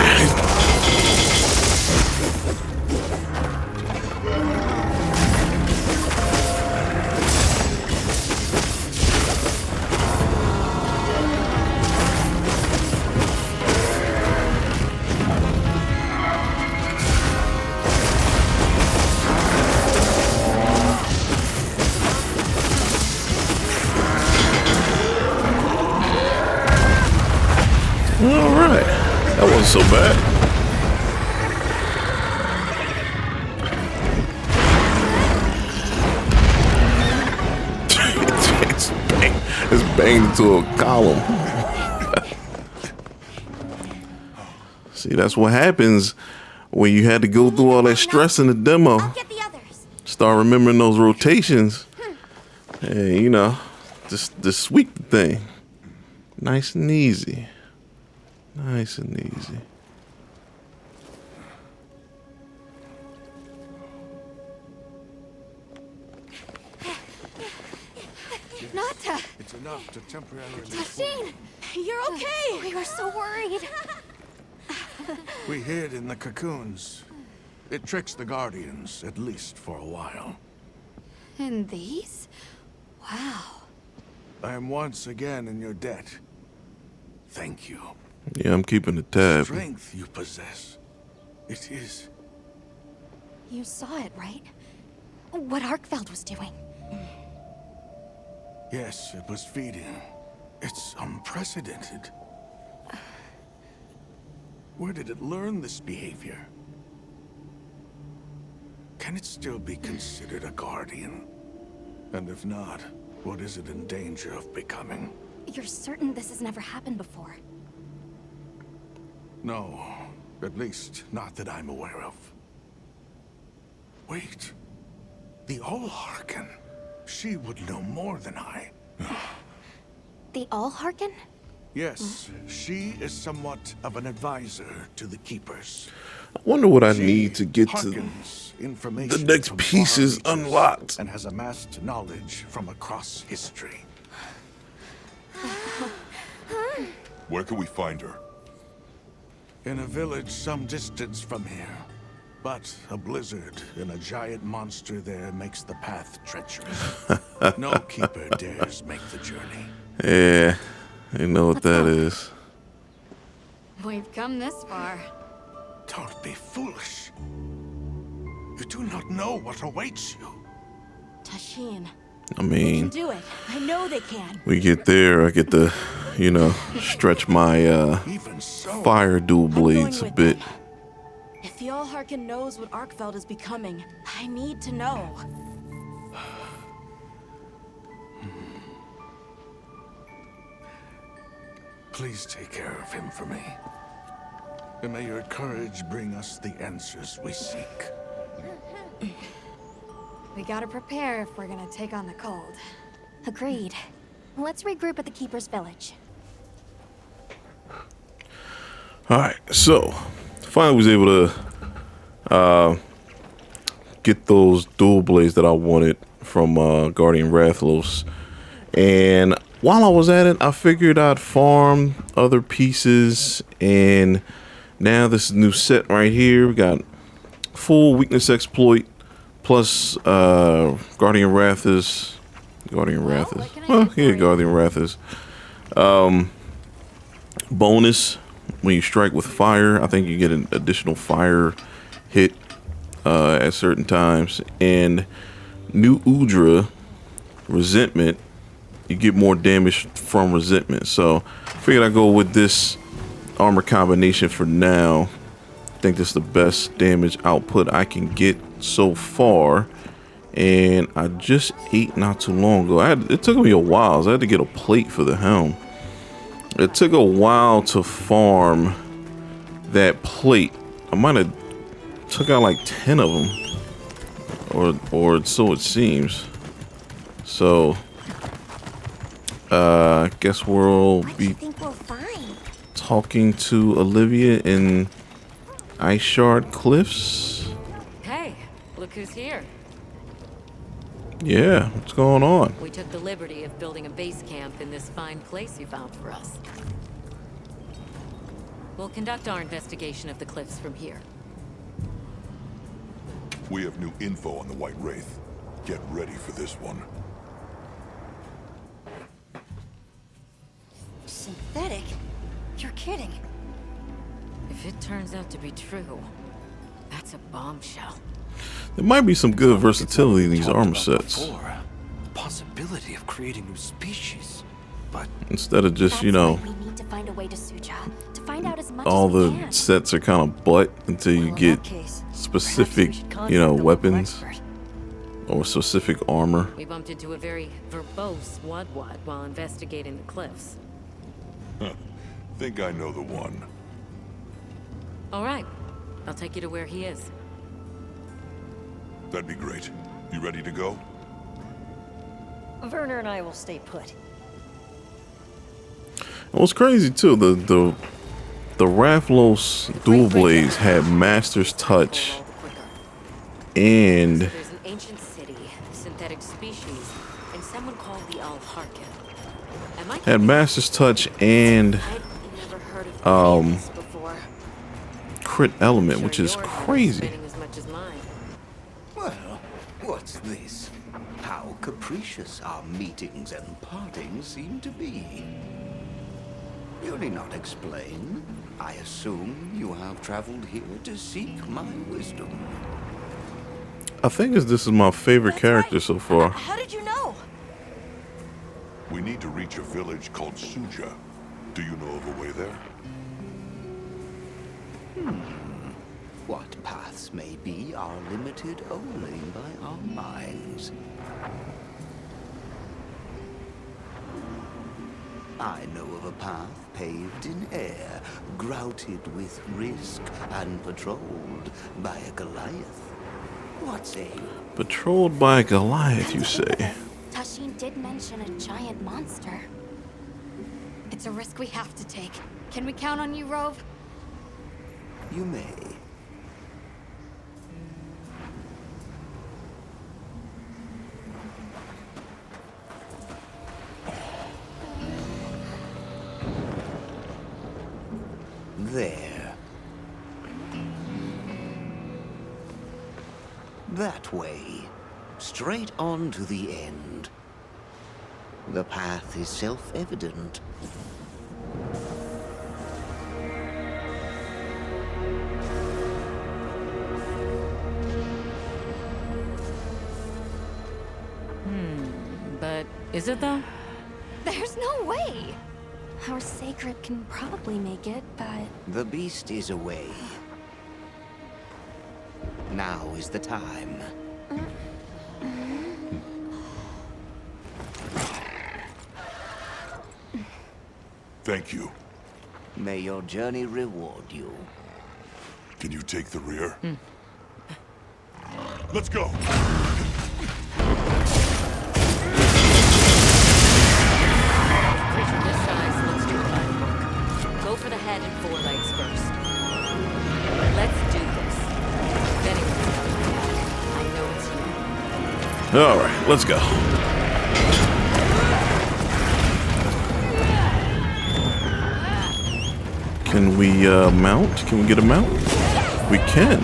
Speaker 1: All right, that wasn't so bad. It's banged into a column. See, that's what happens when you had to go through all that stress in the demo. Start remembering those rotations. Hey, you know, just sweep the thing. Nice and easy. Nice and easy.
Speaker 9: Nata!
Speaker 10: just enough to temporarily...
Speaker 8: Tashin! You're okay! We were so worried.
Speaker 10: We hid in the cocoons. It tricks the Guardians, at least for a while.
Speaker 9: And these? Wow.
Speaker 10: I am once again in your debt. Thank you.
Speaker 1: Yeah, I'm keeping the tab.
Speaker 10: Strength you possess. It is.
Speaker 8: You saw it, right? What Arkveld was doing.
Speaker 10: Yes, it was feeding. It's unprecedented. Where did it learn this behavior? Can it still be considered a Guardian? And if not, what is it in danger of becoming?
Speaker 8: You're certain this has never happened before?
Speaker 10: No, at least not that I'm aware of. Wait, the Allharken. She would know more than I.
Speaker 8: The Allharken?
Speaker 10: Yes, she is somewhat of an advisor to the Keepers.
Speaker 1: I wonder what I need to get to
Speaker 10: Harkens information
Speaker 1: the next
Speaker 10: from
Speaker 1: pieces
Speaker 10: far reaches
Speaker 1: unlocked.
Speaker 10: and has amassed knowledge from across history.
Speaker 3: Where can we find her?
Speaker 10: In a village some distance from here. But a blizzard and a giant monster there makes the path treacherous. No keeper dares make the journey.
Speaker 1: Yeah, you know what that is.
Speaker 9: We've come this far.
Speaker 10: Don't be foolish. You do not know what awaits you.
Speaker 5: Tashin.
Speaker 1: I mean,
Speaker 5: Do it. I know they can.
Speaker 1: we get there, I get to, you know, stretch my fire dual blades a bit.
Speaker 5: If the Allharken knows what Arkveld is becoming, I need to know.
Speaker 10: Please take care of him for me. And may your courage bring us the answers we seek.
Speaker 9: We gotta prepare if we're gonna take on the cold.
Speaker 8: Agreed. Let's regroup at the Keeper's Village.
Speaker 1: Alright, so finally was able to get those dual blades that I wanted from Guardian RATHALOS. And while I was at it, I figured I'd farm other pieces, and now this new set right here, we got full weakness exploit plus Guardian Rathas. Guardian Rathas. Bonus when you strike with fire. I think you get an additional fire hit at certain times, and new Udra resentment. You get more damage from resentment. So I figured I'd go with this armor combination for now. I think this is the best damage output I can get so far. And I just ate not too long ago. It took me a while. So I had to get a plate for the helm. It took a while to farm that plate. I might have took out like 10 of them. Or so it seems. So I guess we'll be talking to Olivia in Ice Shard Cliffs.
Speaker 2: Hey, look who's here.
Speaker 1: Yeah, what's going on?
Speaker 2: We took the liberty of building a base camp in this fine place you found for us. We'll conduct our investigation of the cliffs from here.
Speaker 3: We have new info on the White Wraith. Get ready for this one.
Speaker 6: Synthetic? You're kidding.
Speaker 2: If it turns out to be true, that's a bombshell.
Speaker 1: There might be some good versatility in these armor sets.
Speaker 14: The possibility of creating new species, but
Speaker 1: instead of just, you know,
Speaker 8: We need to find a way to Suja, to find out as much
Speaker 1: all
Speaker 8: as we
Speaker 1: the
Speaker 8: can.
Speaker 1: sets are kind of butt until you get specific, you know, weapons or specific armor.
Speaker 2: We bumped into a very verbose Wadwad while investigating the cliffs.
Speaker 3: Think I know the one.
Speaker 2: All right, I'll take you to where he is.
Speaker 3: That'd be great. You ready to go?
Speaker 6: Werner and I will stay put.
Speaker 1: And what's crazy too, the RATHALOS dual blades had Master's Touch, and
Speaker 2: There's an ancient city, synthetic species, and someone called the Allharken.
Speaker 1: had Master's Touch and crit element, which is crazy.
Speaker 14: Well, what's this? How capricious our meetings and partings seem to be. You need not explain. I assume you have traveled here to seek my wisdom.
Speaker 1: I think this is my favorite character so far.
Speaker 6: How did you know?
Speaker 3: We need to reach a village called Suja. Do you know of a way there?
Speaker 14: What paths may be are limited only by our minds. I know of a path paved in air, grouted with risk and patrolled by a Goliath. What say you?
Speaker 1: Patrolled by a Goliath, you say?
Speaker 8: Tashin did mention a giant monster.
Speaker 9: It's a risk we have to take. Can we count on you, Rove?
Speaker 14: You may. There. That way. Straight on to the end. The path is self-evident.
Speaker 2: But is it though?
Speaker 8: There's no way! Our sacred can probably make it, but...
Speaker 14: The beast is away. Now is the time.
Speaker 3: Thank you.
Speaker 14: May your journey reward you.
Speaker 3: Can you take the rear? Let's go!
Speaker 2: Creature this size looks too violent. Go for the head and forelegs first. Let's do this. If anyone's coming back, I know it's you.
Speaker 1: Alright, let's go. Can we mount? Can we get a mount? We can.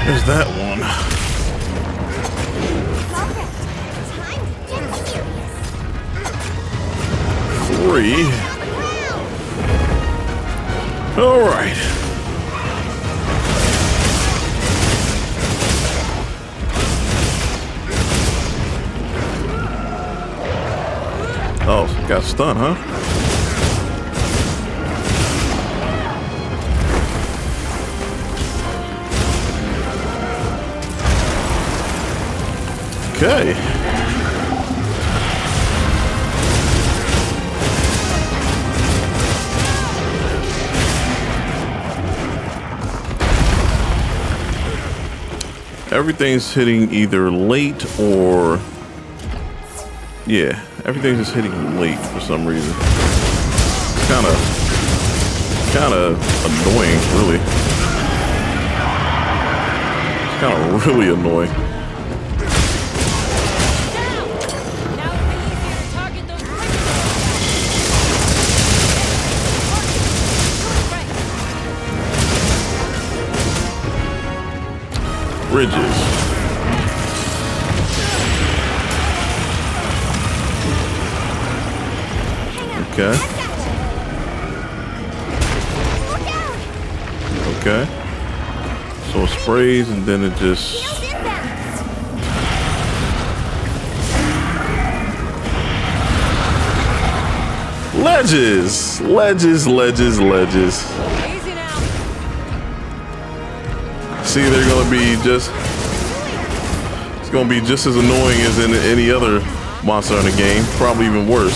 Speaker 1: There's that one. Three. All right. Oh, got stunned, huh? Okay. Everything's hitting either late or... Yeah, everything's just hitting late for some reason. It's kind of annoying, really. It's kind of really annoying. Bridges. Okay. Okay. So it sprays and then it just... Ledges! Ledges, ledges, ledges. See, they're gonna be just... It's gonna be just as annoying as in any other monster in the game. Probably even worse.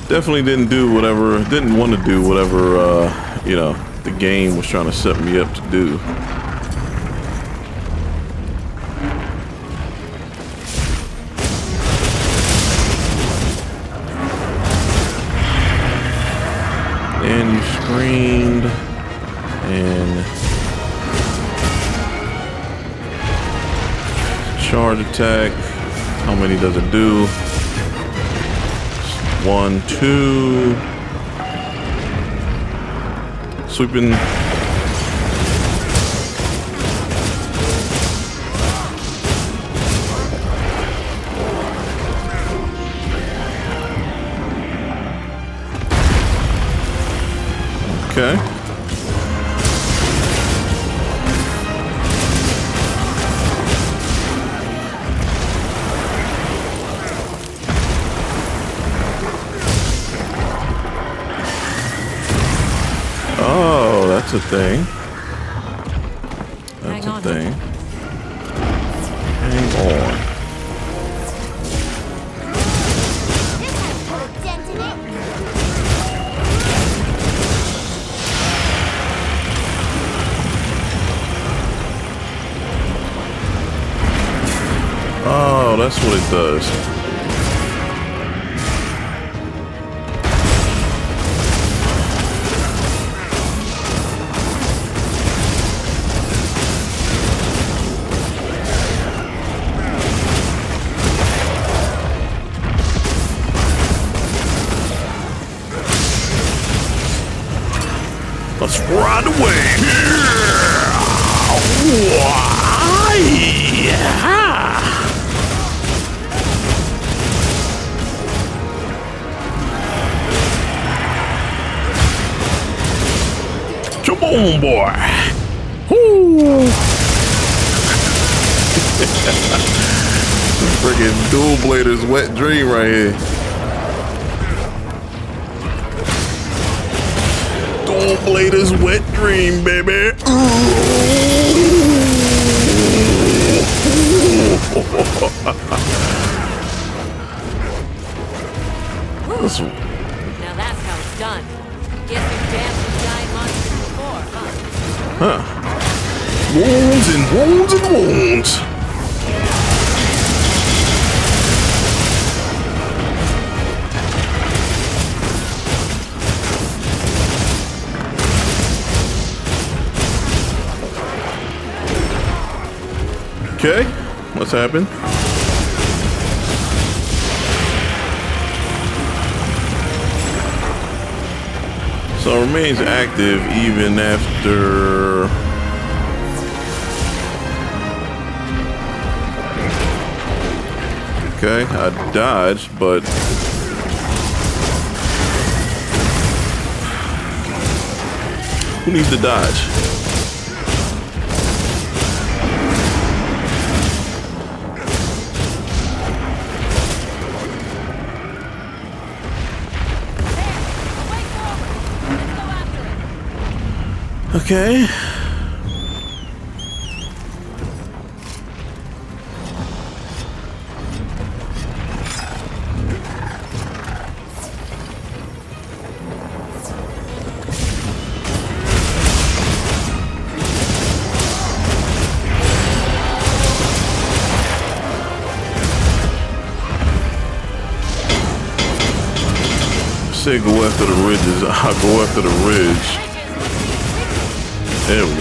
Speaker 1: Definitely didn't want to do whatever, you know, the game was trying to set me up to do. And you screamed, and charge attack. How many does it do? 1, 2. Sweeping. Okay. Oh, that's a thing. That's a thing. Hang on. Oh, that's what it does. Let's ride away. Come on, boy. Woo. Freaking dual blader's wet dream right here. Dual blader's wet dream, baby.
Speaker 2: Now that's how it's done. Guess you danced with giant monsters before, huh?
Speaker 1: Wounds and wounds and wounds. Okay, what's happened? So it remains active even after. Okay, I dodged, but who needs to dodge? Okay. Say go after the ridges. I'll go after the ridge. There we go.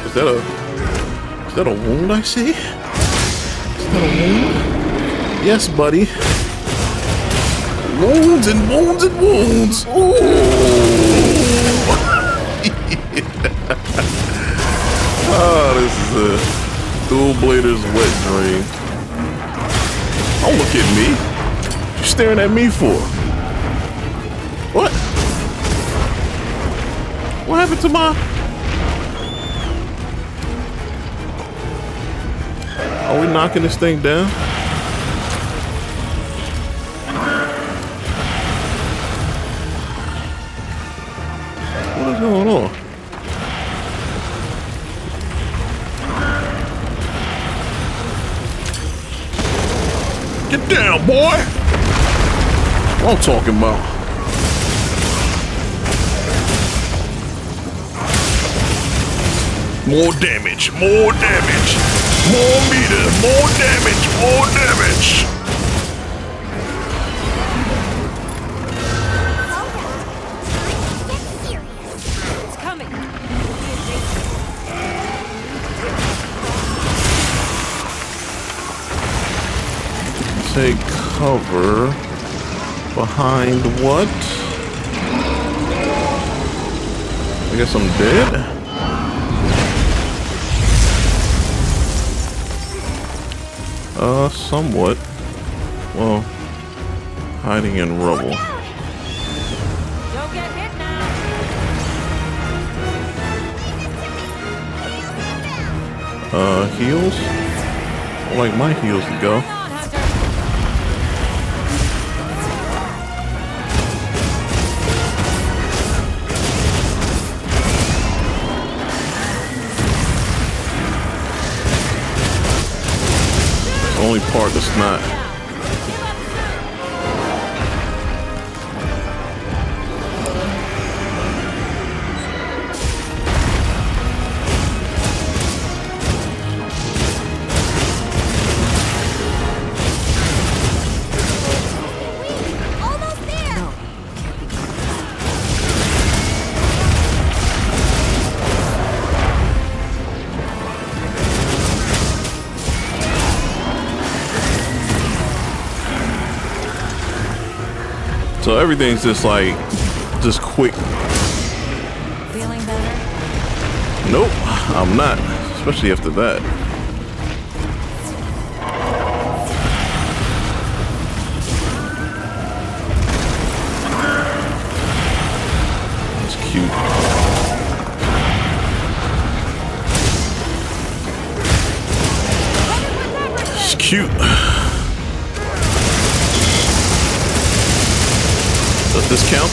Speaker 1: Is that a wound I see? Is that a wound? Yes, buddy. Wounds and wounds and wounds. Ooh. Oh, this is a dual blader's wet dream. Don't look at me. What you staring at me for? What? What happened to my? Are we knocking this thing down? What's going on? Get down, boy! What I'm talking about. More damage, more damage, more meter, more damage, more damage.
Speaker 2: It's coming.
Speaker 1: Take cover behind what? I guess I'm dead. Somewhat. Well, hiding in rubble.
Speaker 2: Don't get hit now.
Speaker 1: Heals? I like my heals to go. Only part that's not.
Speaker 13: Almost there!
Speaker 1: So everything's just like, just quick.
Speaker 2: Feeling better?
Speaker 1: Nope, I'm not. Especially after that. It's cute. It's cute. Does this count?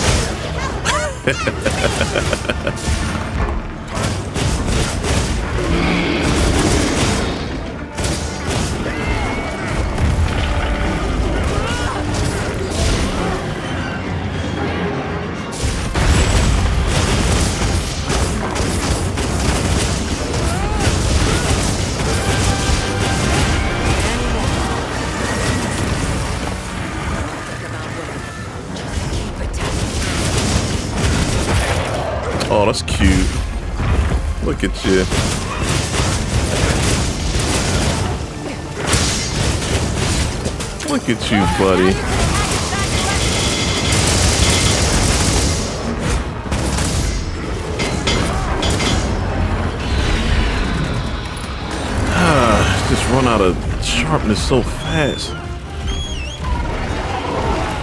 Speaker 1: Oh, that's cute. Look at you. Look at you, buddy. Just run out of sharpness so fast.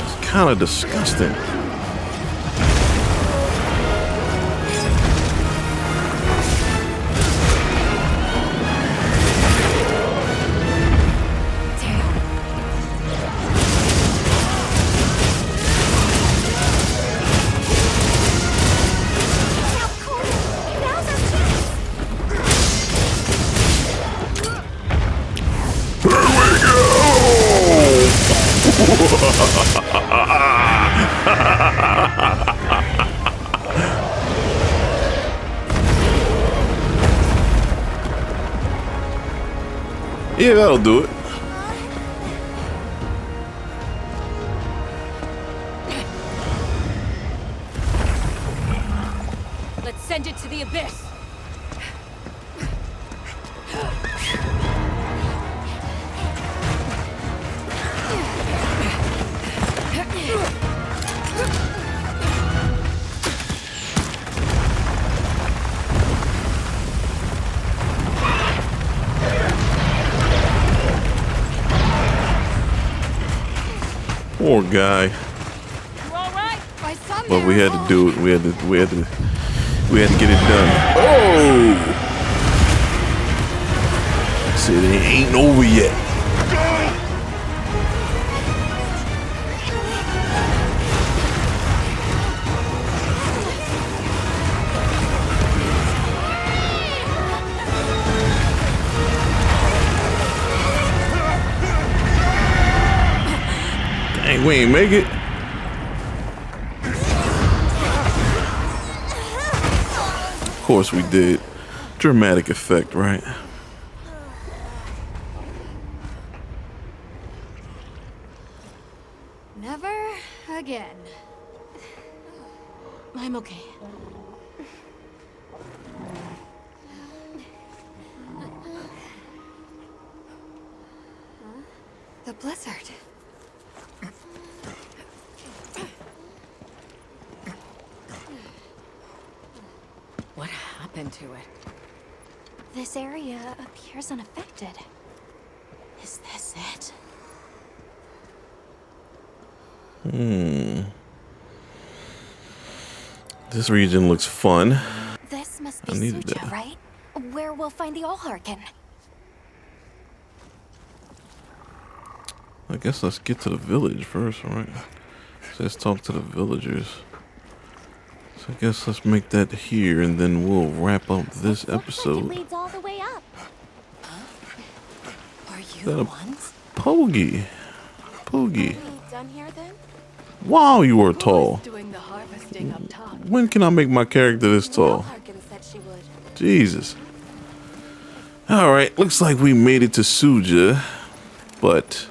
Speaker 1: It's kind of disgusting. Yeah, that'll do it.
Speaker 2: Let's send it to the abyss.
Speaker 1: Poor guy. But we had to do it. We had to get it done. Oh! See, it ain't over yet. Like we ain't make it. Of course we did. Dramatic effect, right?
Speaker 9: Never again.
Speaker 2: I'm okay.
Speaker 9: The blizzard.
Speaker 2: What happened to it?
Speaker 8: This area appears unaffected.
Speaker 2: Is this it?
Speaker 1: This region looks fun.
Speaker 8: This must
Speaker 1: I
Speaker 8: be
Speaker 1: needed
Speaker 8: Suja,
Speaker 1: that.
Speaker 8: right? Where we'll find the Allharkin.
Speaker 1: I guess let's get to the village first, right? So let's talk to the villagers. So I guess let's make that here, and then we'll wrap up this episode.
Speaker 13: It leads all the way up.
Speaker 2: Are you
Speaker 1: That
Speaker 2: the
Speaker 1: a
Speaker 2: ones?
Speaker 1: Poogie. Poogie.
Speaker 5: We done here then?
Speaker 1: Wow, you are tall.
Speaker 12: Doing the harvesting up top.
Speaker 1: When can I make my character this tall?
Speaker 5: Harkin said she would.
Speaker 1: Jesus. Alright, looks like we made it to Suja, but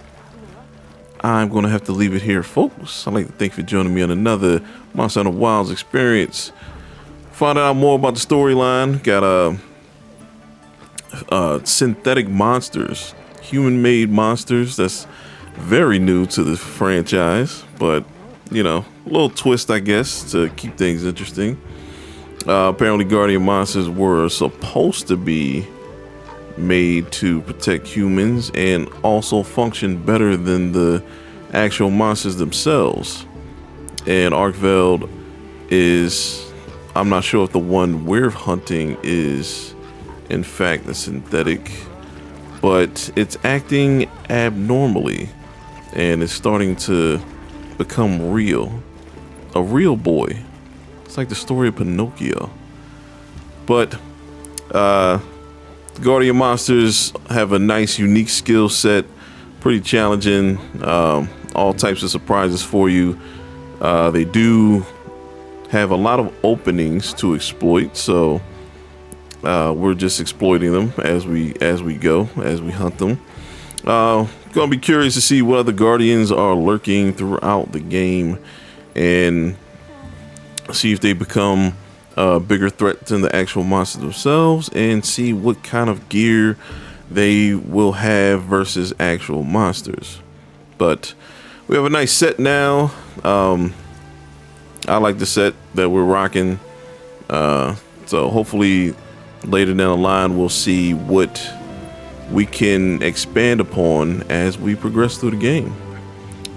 Speaker 1: I'm going to have to leave it here, folks. I'd like to thank you for joining me on another MHWilds experience. Find out more about the storyline. Got synthetic monsters, human-made monsters. That's very new to the franchise, but you know, a little twist, I guess, to keep things interesting. Apparently, guardian monsters were supposed to be made to protect humans and also function better than the actual monsters themselves. And Arkveld is, I'm not sure if the one we're hunting is in fact a synthetic, but it's acting abnormally and it's starting to become real. A real boy. It's like the story of Pinocchio. But Guardian monsters have a nice, unique skill set. Pretty challenging. All types of surprises for you. They do have a lot of openings to exploit, so we're just exploiting them as we go, as we hunt them. Gonna be curious to see what other guardians are lurking throughout the game, and see if they become a bigger threat than the actual monsters themselves, and see what kind of gear they will have versus actual monsters. But we have a nice set now. I like the set that we're rocking. So hopefully later down the line we'll see what we can expand upon as we progress through the game.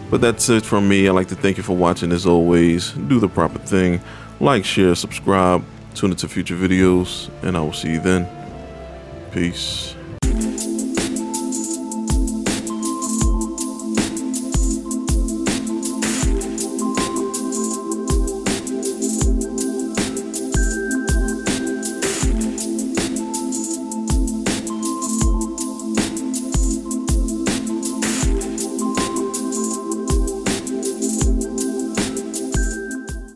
Speaker 1: But that's it from me. I'd like to thank you for watching. As always, do the proper thing. Like, share, subscribe, tune into future videos, and I will see you then. Peace.